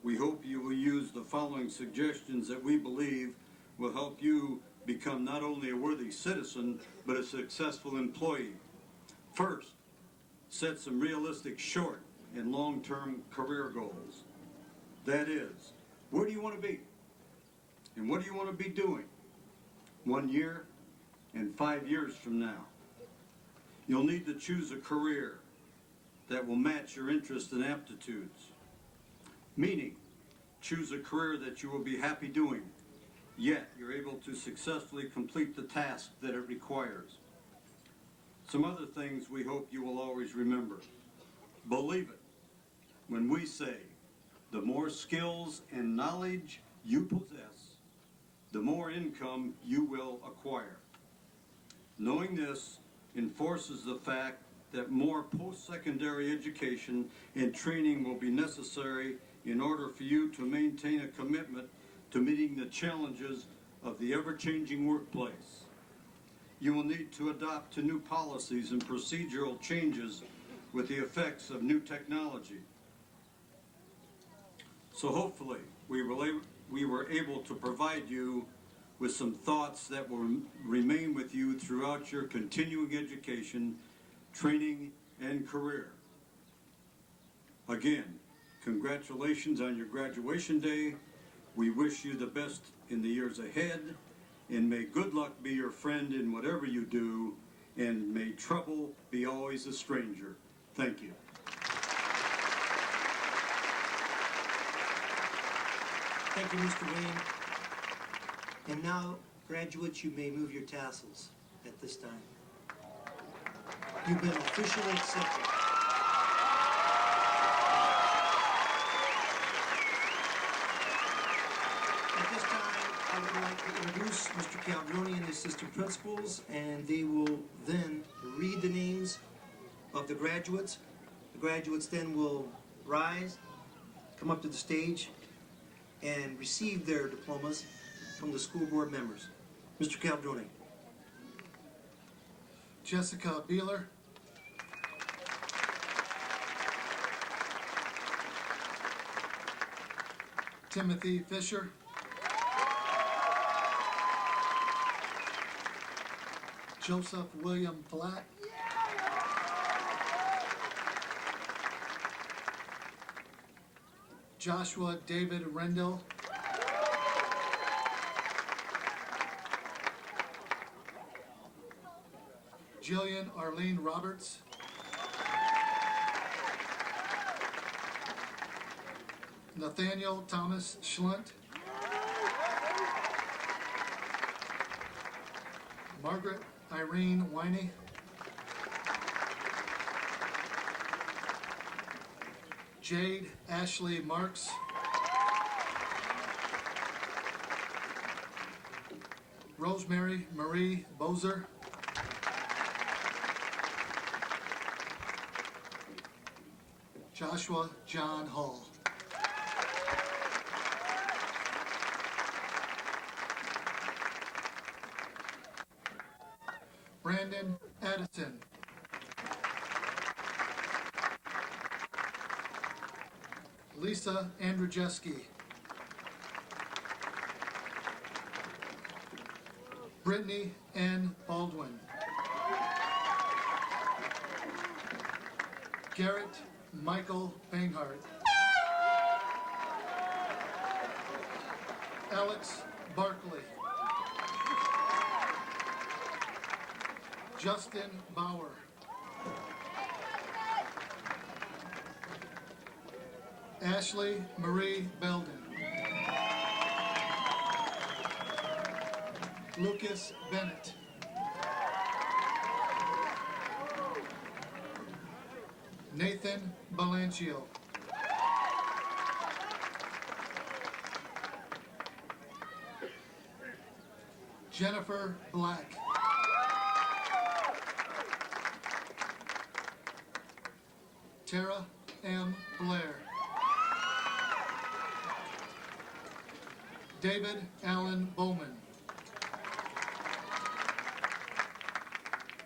we hope you will use the following suggestions that we believe will help you become not only a worthy citizen, but a successful employee. First, set some realistic short and long-term career goals. That is, where do you want to be? And what do you want to be doing 1 year and 5 years from now? You'll need to choose a career that will match your interests and aptitudes. Meaning, choose a career that you will be happy doing, yet you're able to successfully complete the task that it requires. Some other things we hope you will always remember. Believe it when we say, the more skills and knowledge you possess, the more income you will acquire. Knowing this enforces the fact that more post-secondary education and training will be necessary in order for you to maintain a commitment to meeting the challenges of the ever-changing workplace. You will need to adapt to new policies and procedural changes with the effects of new technology. So hopefully we were able to provide you with some thoughts that will remain with you throughout your continuing education, training, and career. Again, congratulations on your graduation day. We wish you the best in the years ahead, and may good luck be your friend in whatever you do, and may trouble be always a stranger. Thank you. Thank you, Mr. Wayne. And now, graduates, you may move your tassels at this time. You've been officially accepted. At this time, I would like to introduce Mr. Calderoni and his assistant principals, and they will then read the names of the graduates. The graduates then will rise, come up to the stage, and receive their diplomas from the school board members. Mr. Calderoni. Jessica Beeler. Timothy Fisher. Joseph William Flack. Joshua David Rendell. Jillian Arlene Roberts. Nathaniel Thomas Schlunt. Margaret Irene Winey. Jade Ashley Marks. Rosemary Marie Bozer. Joshua John Hall. Brandon Addison. Lisa Andrzejewski. Brittany N. Baldwin. Garrett Michael Banghart. Alex Barkley. Justin Bauer. Ashley Marie Belden. Lucas Bennett. Nathan Balancio. Jennifer Black. Tara M. Blair. David Allen Bowman.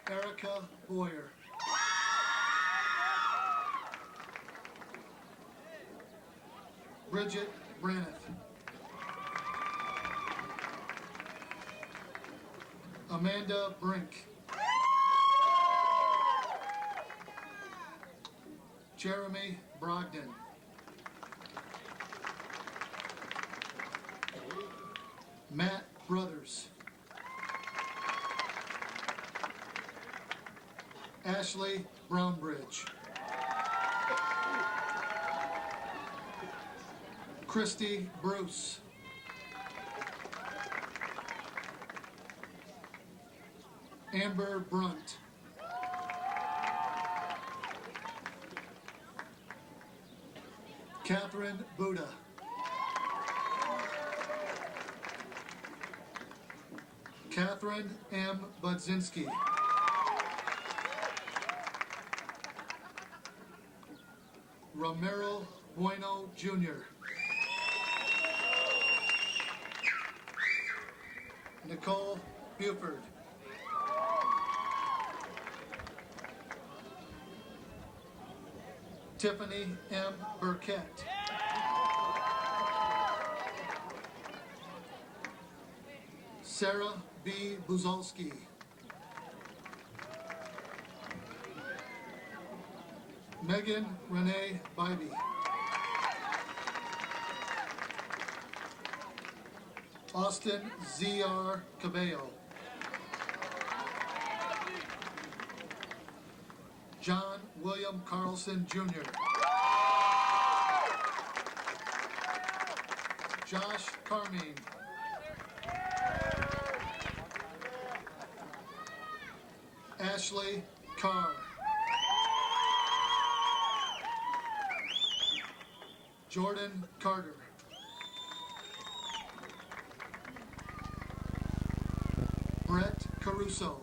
Erica Boyer. Bridget Braniff. Amanda Brink. Jeremy Brogdon. Matt Brothers. Ashley Brownbridge. Christy Bruce. Amber Brunt. Catherine Buddha. Catherine M. Budzinski. Romero Bueno Jr. Nicole Buford. Tiffany M. Burkett. Sarah B. Buzalski. Megan Renee Bybee. Austin Z.R. Cabello. John William Carlson Jr. Josh Carmine. Ashley Carr. Jordan Carter. Brett Caruso.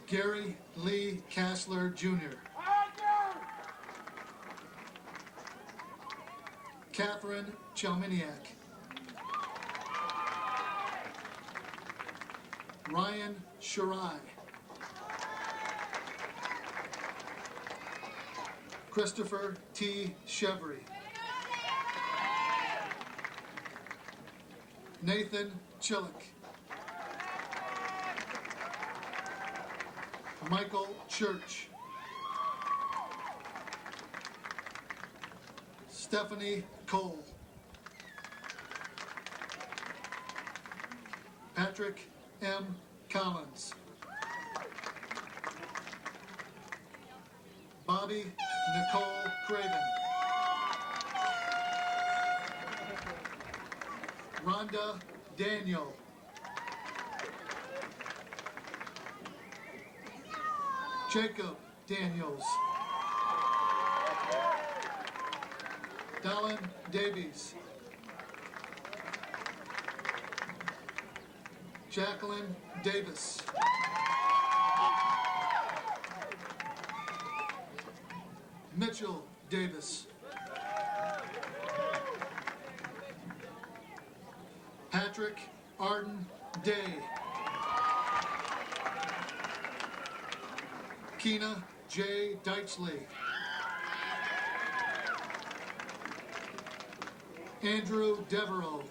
Gary Lee Kassler Jr. Catherine Chalminiak. Ryan Shirai. Christopher T. Chevry. Nathan Chillick. Michael Church. Stephanie Cole. Patrick M. Collins. Bobby Nicole Craven. Rhonda Daniel. Jacob Daniels. Dallin Davies. Jacqueline Davis. Mitchell Davis. Patrick Arden Day. Keena J. Deitchley. Andrew Devereaux.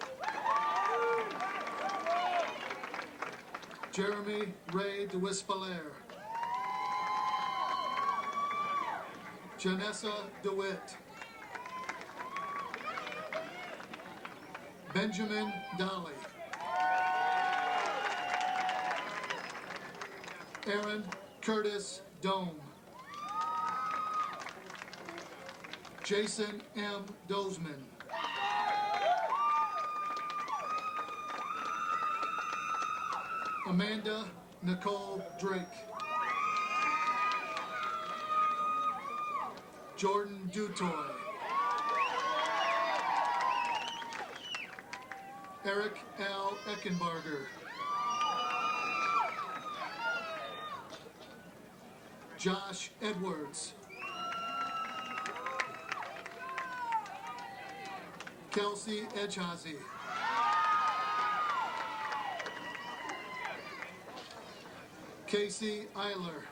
Jeremy Ray DeWispalaire. Janessa DeWitt. Benjamin Dolly. Aaron Curtis Dome. Jason M. Dozeman. Amanda Nicole Drake. Jordan Dutoy. Eric L. Eckenbarger. Josh Edwards. Kelsey Edgehazy. Casey Eiler.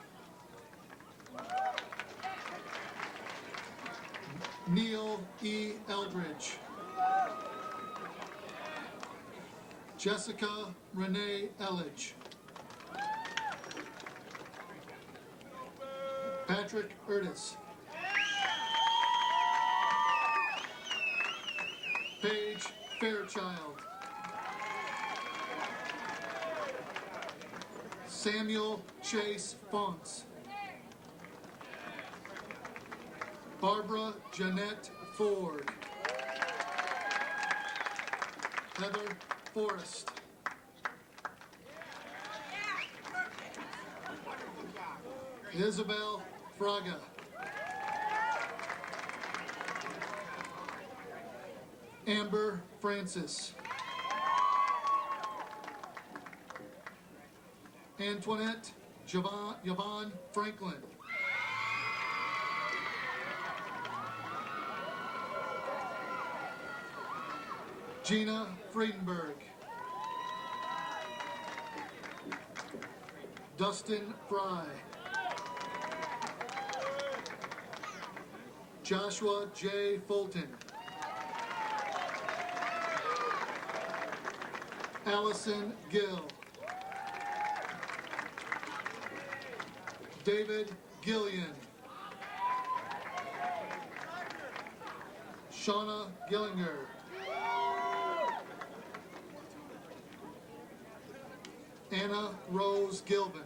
Neil E. Eldridge. Jessica Renee Elledge. Patrick Ertis. Paige Fairchild. Samuel Chase Fonts. Barbara Jeanette Ford. Heather Forrest. Isabel Fraga. Amber Francis. Antoinette Yvonne Franklin. Gina Friedenberg. Dustin Fry. Joshua J. Fulton. Allison Gill. David Gillian. Shauna Gillinger. Anna Rose Gilbin.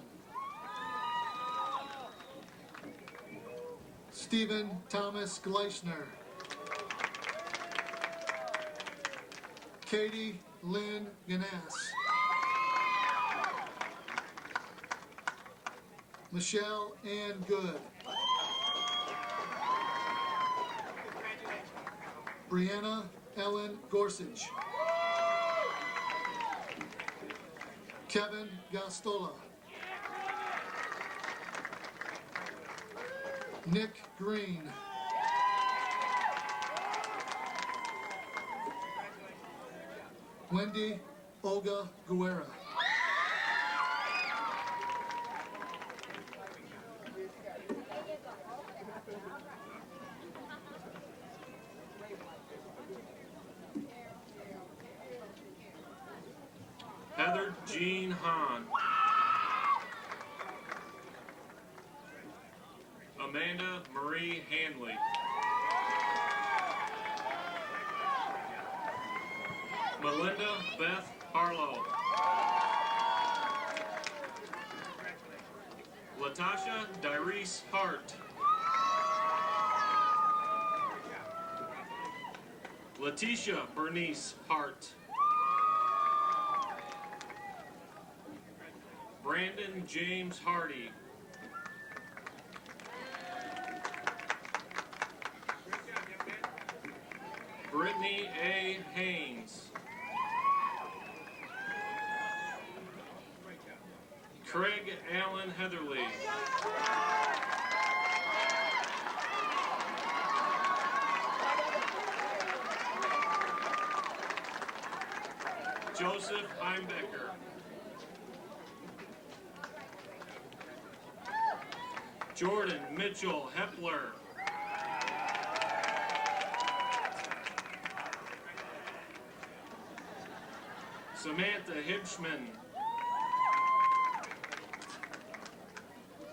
Stephen Thomas Gleisner. Katie Lynn Ganas. Michelle Ann Good. Brianna Ellen Gorsuch. Kevin Gastola. Nick Green. Wendy Olga Guerra. Heather Jean Hahn. Amanda Marie Hanley. Melinda Beth Harlow. Latasha Dyrese Hart. Letitia Bernice Hart. Brandon James Hardy. Brittany A. Haynes. Craig Allen Heatherly. Joseph Heimbecker. Jordan Mitchell Hepler. Samantha Hibschman.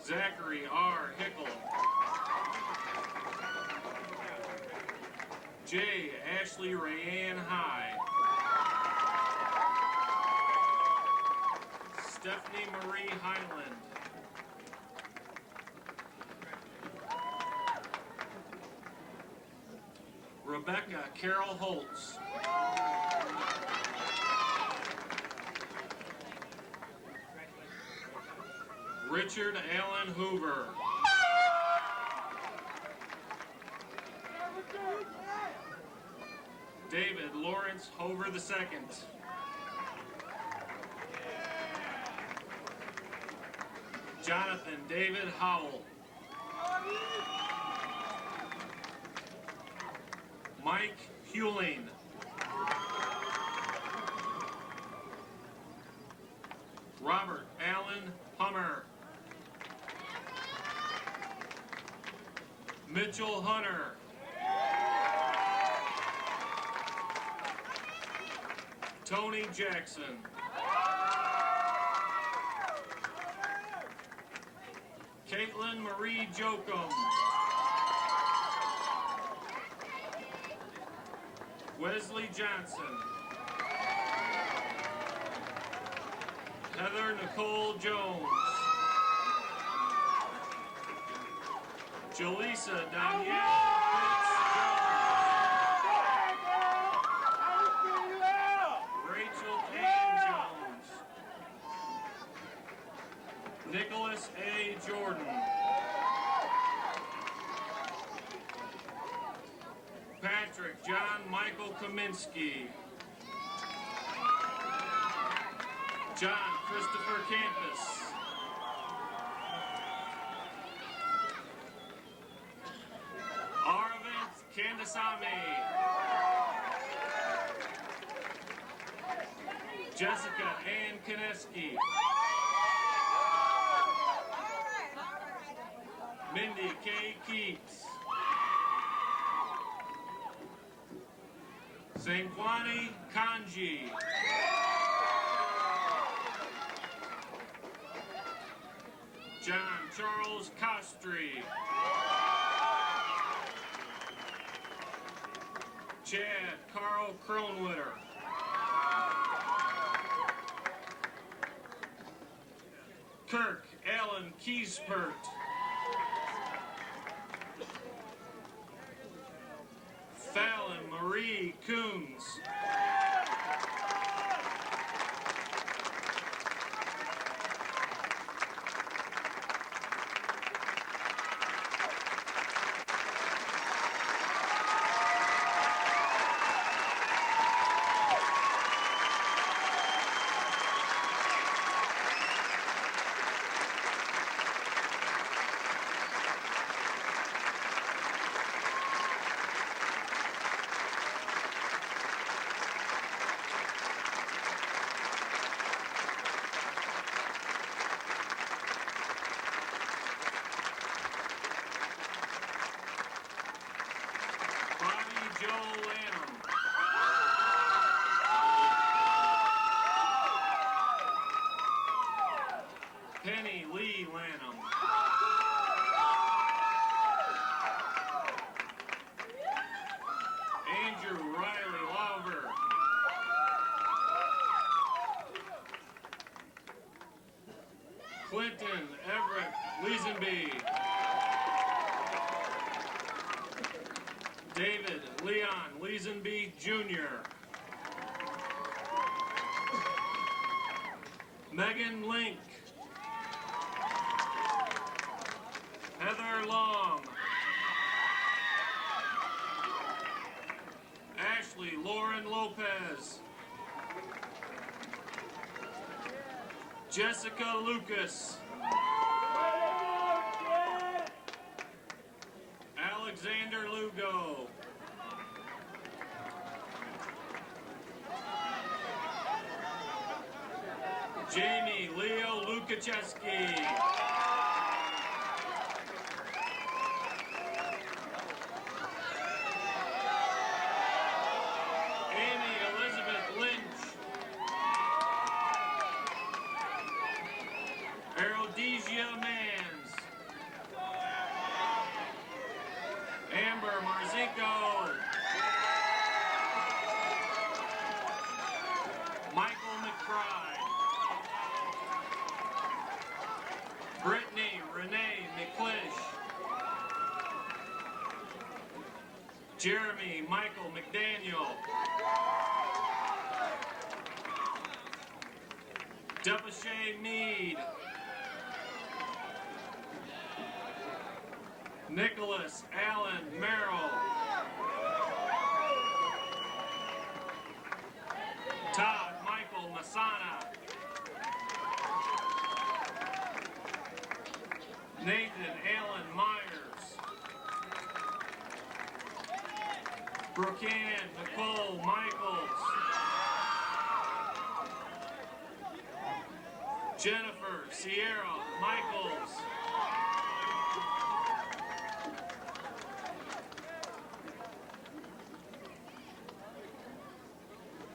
Zachary R. Hickel. J. Ashley Rayanne High. Stephanie Marie Highland. Rebecca Carol Holtz. Richard Allen Hoover. David Lawrence Hover II. Jonathan David Howell. Mike Hewling. Robert Allen Hummer. Mitchell Hunter. Tony Jackson. Caitlin Marie Jokum. Wesley Johnson. Heather Nicole Jones. Jaleesa Danielle Rachel Ann Jones. Nicholas A. Jordan. Patrick John Michael Kaminsky. John Christopher Campus. Aravind Kandasamy. Jessica Ann Kineski. Mindy K. Keats. Zangwani Kanji. John Charles Costry. Chad Carl Kronwitter. Kirk Allen Kiespert. Fallon Marie Coons. Joe Lanham. Penny Lee Lanham. Andrew Riley Lauver. Clinton Everett Leesenby. David Leon Leesenby Jr. Megan Link. Heather Long. Ashley Lauren Lopez. Jessica Lucas. Alexander Lugo. Jamie Leo Lukacheski. Amy Elizabeth Lynch. Arodesia Mans. Amber Marzico. Michael McBride. Brittany Renee McClish. Jeremy Michael McDaniel. Debashay Mead. Nicholas Allen Merrill. Todd Michael Masana. Nathan Allen Myers. Brookanne Nicole Michaels. Jennifer Sierra Michaels.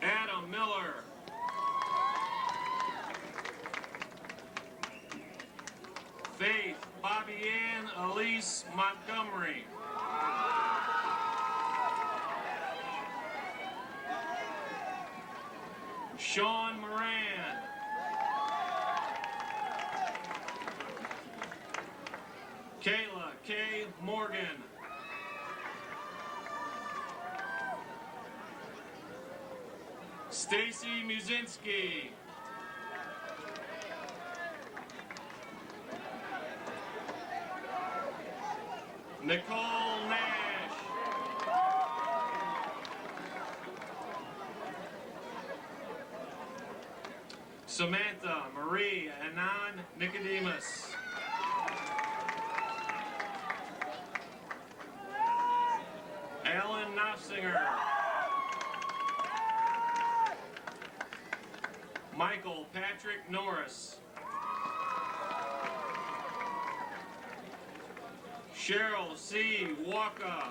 Adam Miller. Faith Bobby Ann Elise Montgomery. Sean Moran. Kayla K. Morgan. Stacy Muzinski. Nicole Nash. Samantha Marie Anan Nicodemus. Alan Knopsinger. Michael Patrick Norris. Cheryl C. Walker.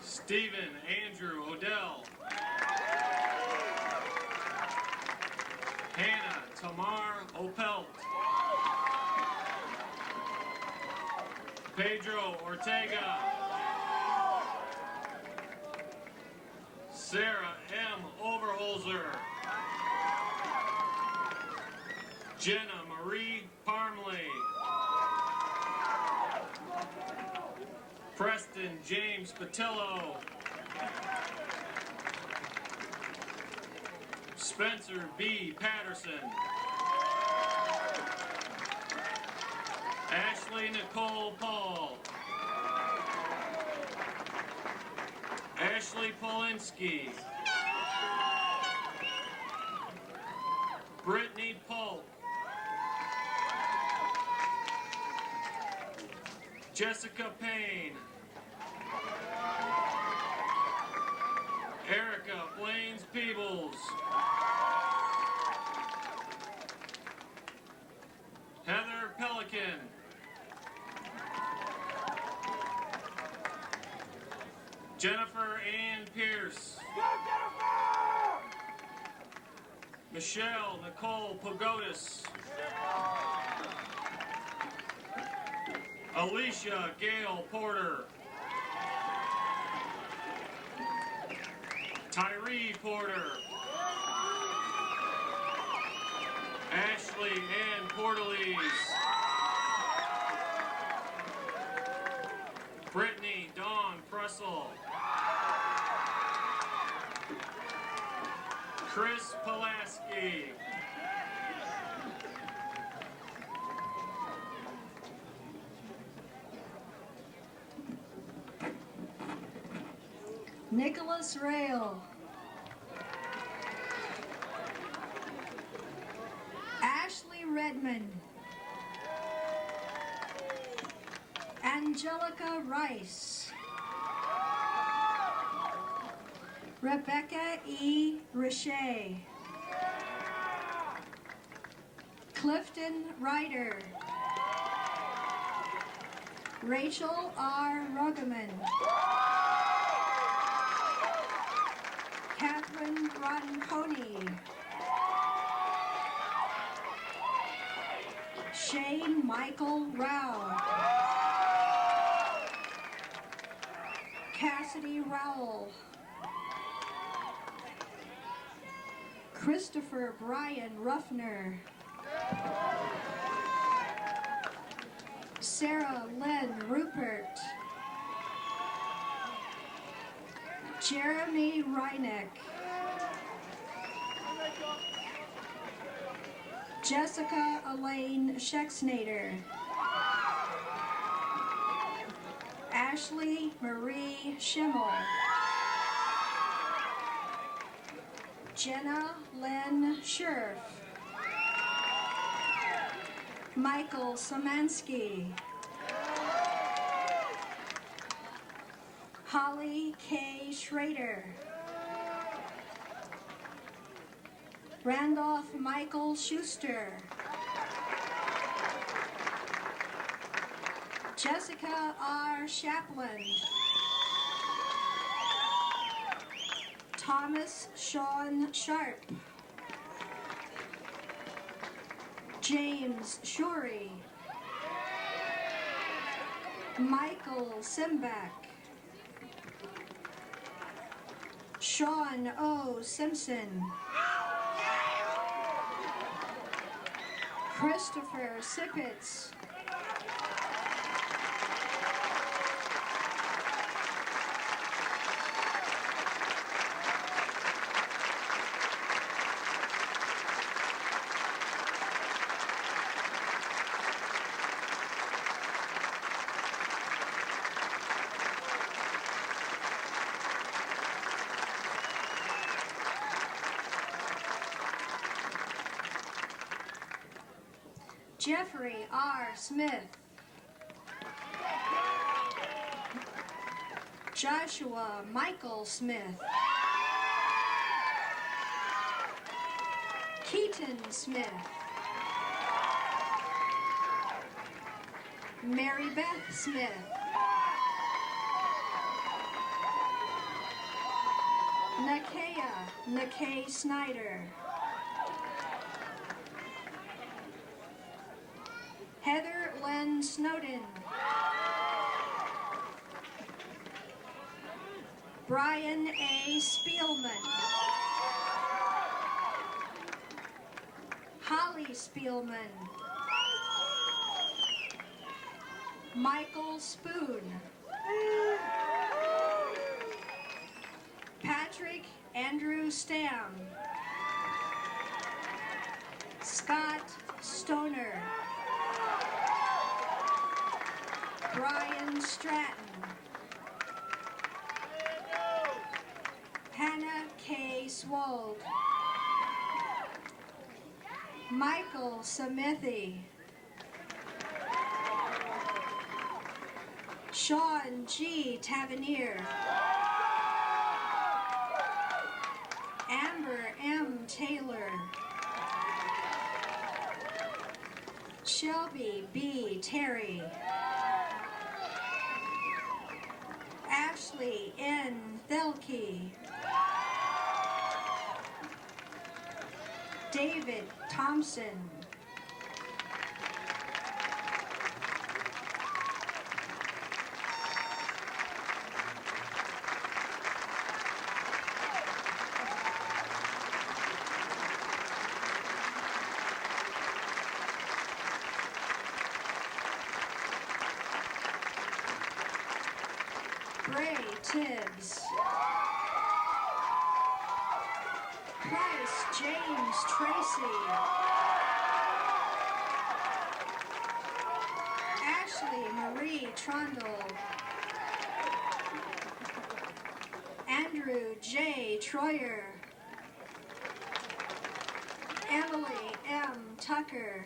Stephen Andrew Odell. Hannah Tamar Opelt. Pedro Ortega. Sarah M. Overholzer. Jenna Marie Parmley. Preston James Patillo. Spencer B. Patterson. Ashley Nicole Paul. Ashley Polinsky. Brittany Polk. Jessica Payne. Erica Blaines Peebles. Heather Pelican. Jennifer Ann Pierce. Michelle Nicole Pagodis. Alicia Gail Porter. Tyree Porter. Ashley Ann Portalease. Brittany Dawn Prussell. Chris Pulaski. Nicholas Rail. Ashley Redmond. Angelica Rice. Rebecca E. Richey. Clifton Ryder. Rachel R. Ruggeman. Catherine Ronconi. Shane Michael Rao. Cassidy Rowell. Christopher Brian Ruffner. Sarah Lynn Rupert. Jeremy Reineck. Jessica Elaine Schexnader. Ashley Marie Schimmel. Jenna Lynn Scherf. Michael Samansky. Holly K. Schrader. Randolph Michael Schuster. Jessica R. Chaplin. Thomas Sean Sharp. James Shorey. Michael Simback. Sean O. Simpson. Christopher Sippets. Jeffrey R. Smith. Joshua Michael Smith. Keaton Smith. Mary Beth Smith. Nakay Snyder. Heather Lynn Snowden. Brian A. Spielman. Holly Spielman. Michael Spoon. Patrick Andrew Stam. Scott Stoner. Brian Stratton. Hannah K. Swold. Michael Samithy. Sean G. Tavernier. Amber M. Taylor. Shelby B. Terry. Ashley N. Thelke. David Thompson. Gray Tibbs. Price James Tracy. Ashley Marie Trundle. Andrew J. Troyer. Emily M. Tucker.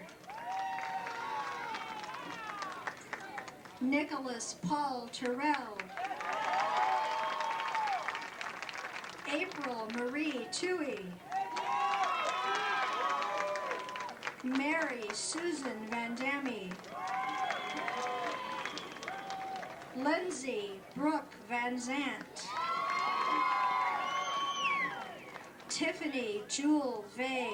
Nicholas Paul Terrell. April Marie Toohey. Mary Susan Van Damme. Lindsay Brooke Van Zant. Tiffany Jewel Vay.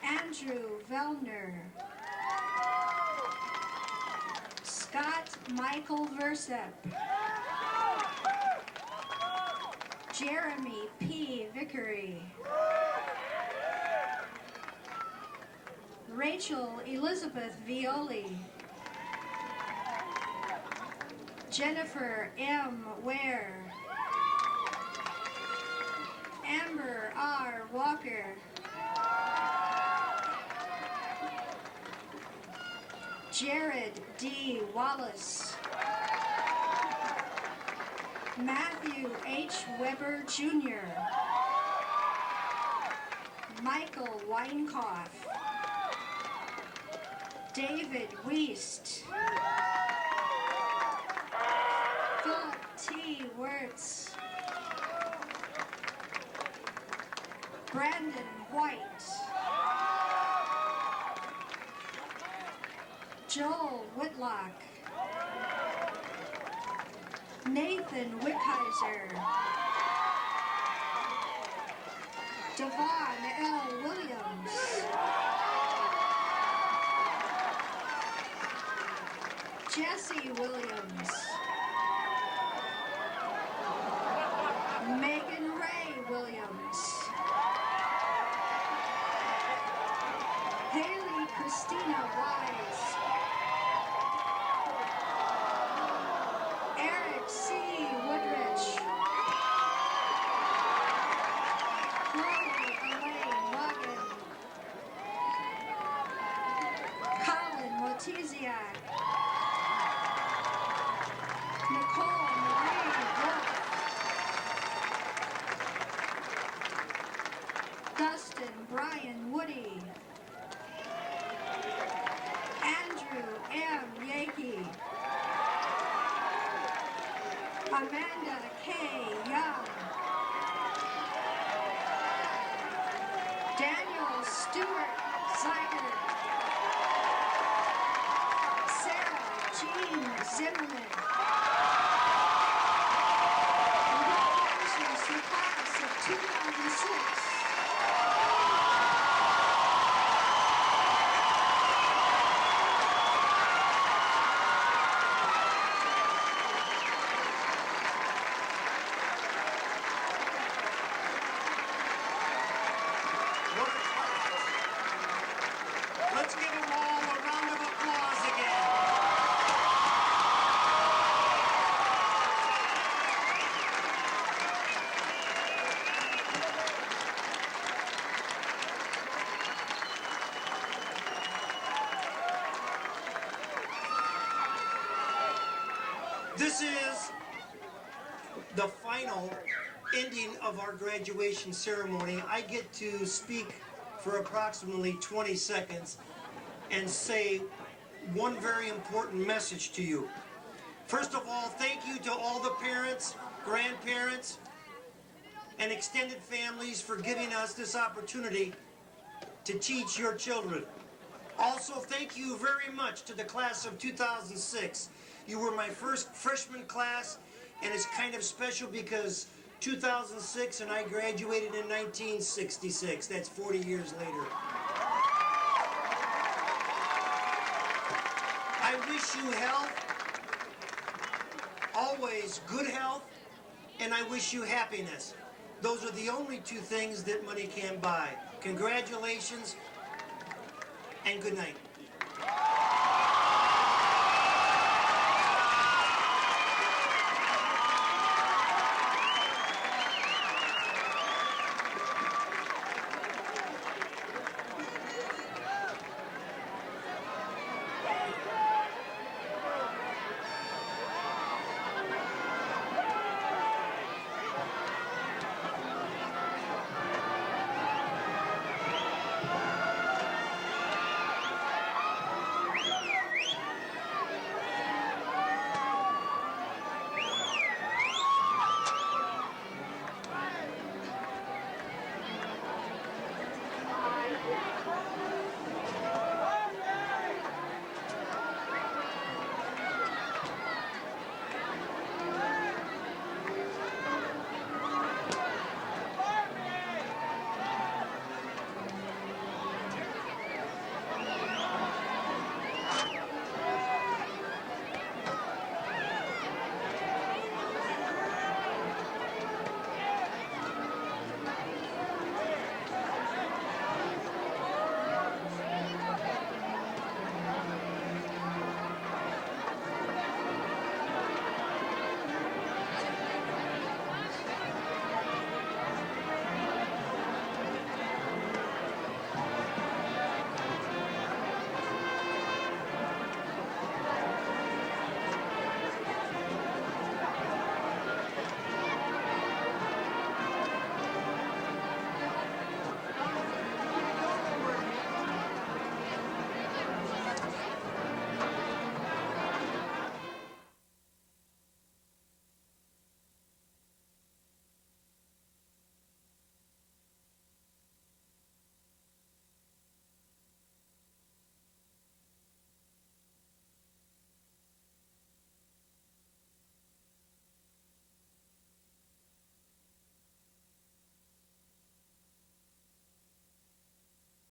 Andrew Vellner. Scott Michael Versep. Jeremy P. Vickery. Rachel Elizabeth Violi. Jennifer M. Ware. Amber R. Walker. Jared D. Wallace. Matthew H. Weber Jr. Michael Weinkoff. David Wiest. Philip T. Wirtz. Brandon White. Joel Whitlock. Nathan Wickheiser. Devon L. Williams. Jesse Williams. Megan Ray Williams. Haley Christina Wise. Eric C. Woodrich. Chloe Elaine Logan. Colin Motiziak. Nicole Marie Wolf. Dustin Brian Woody. Andrew M. Yakey. Amanda K. Young. Daniel Stewart Zeiger. Sarah Jean Zimmerman. Congratulations to the class of 2006. Let's give them all a round of applause again. This is the final ending of our graduation ceremony. I get to speak for approximately 20 seconds and say one very important message to you. First of all, thank you to all the parents, grandparents, and extended families for giving us this opportunity to teach your children. Also, thank you very much to the class of 2006. You were my first freshman class, and it's kind of special because 2006 and I graduated in 1966. That's 40 years later. I wish you health, always good health, and I wish you happiness. Those are the only two things that money can't buy. Congratulations, and good night.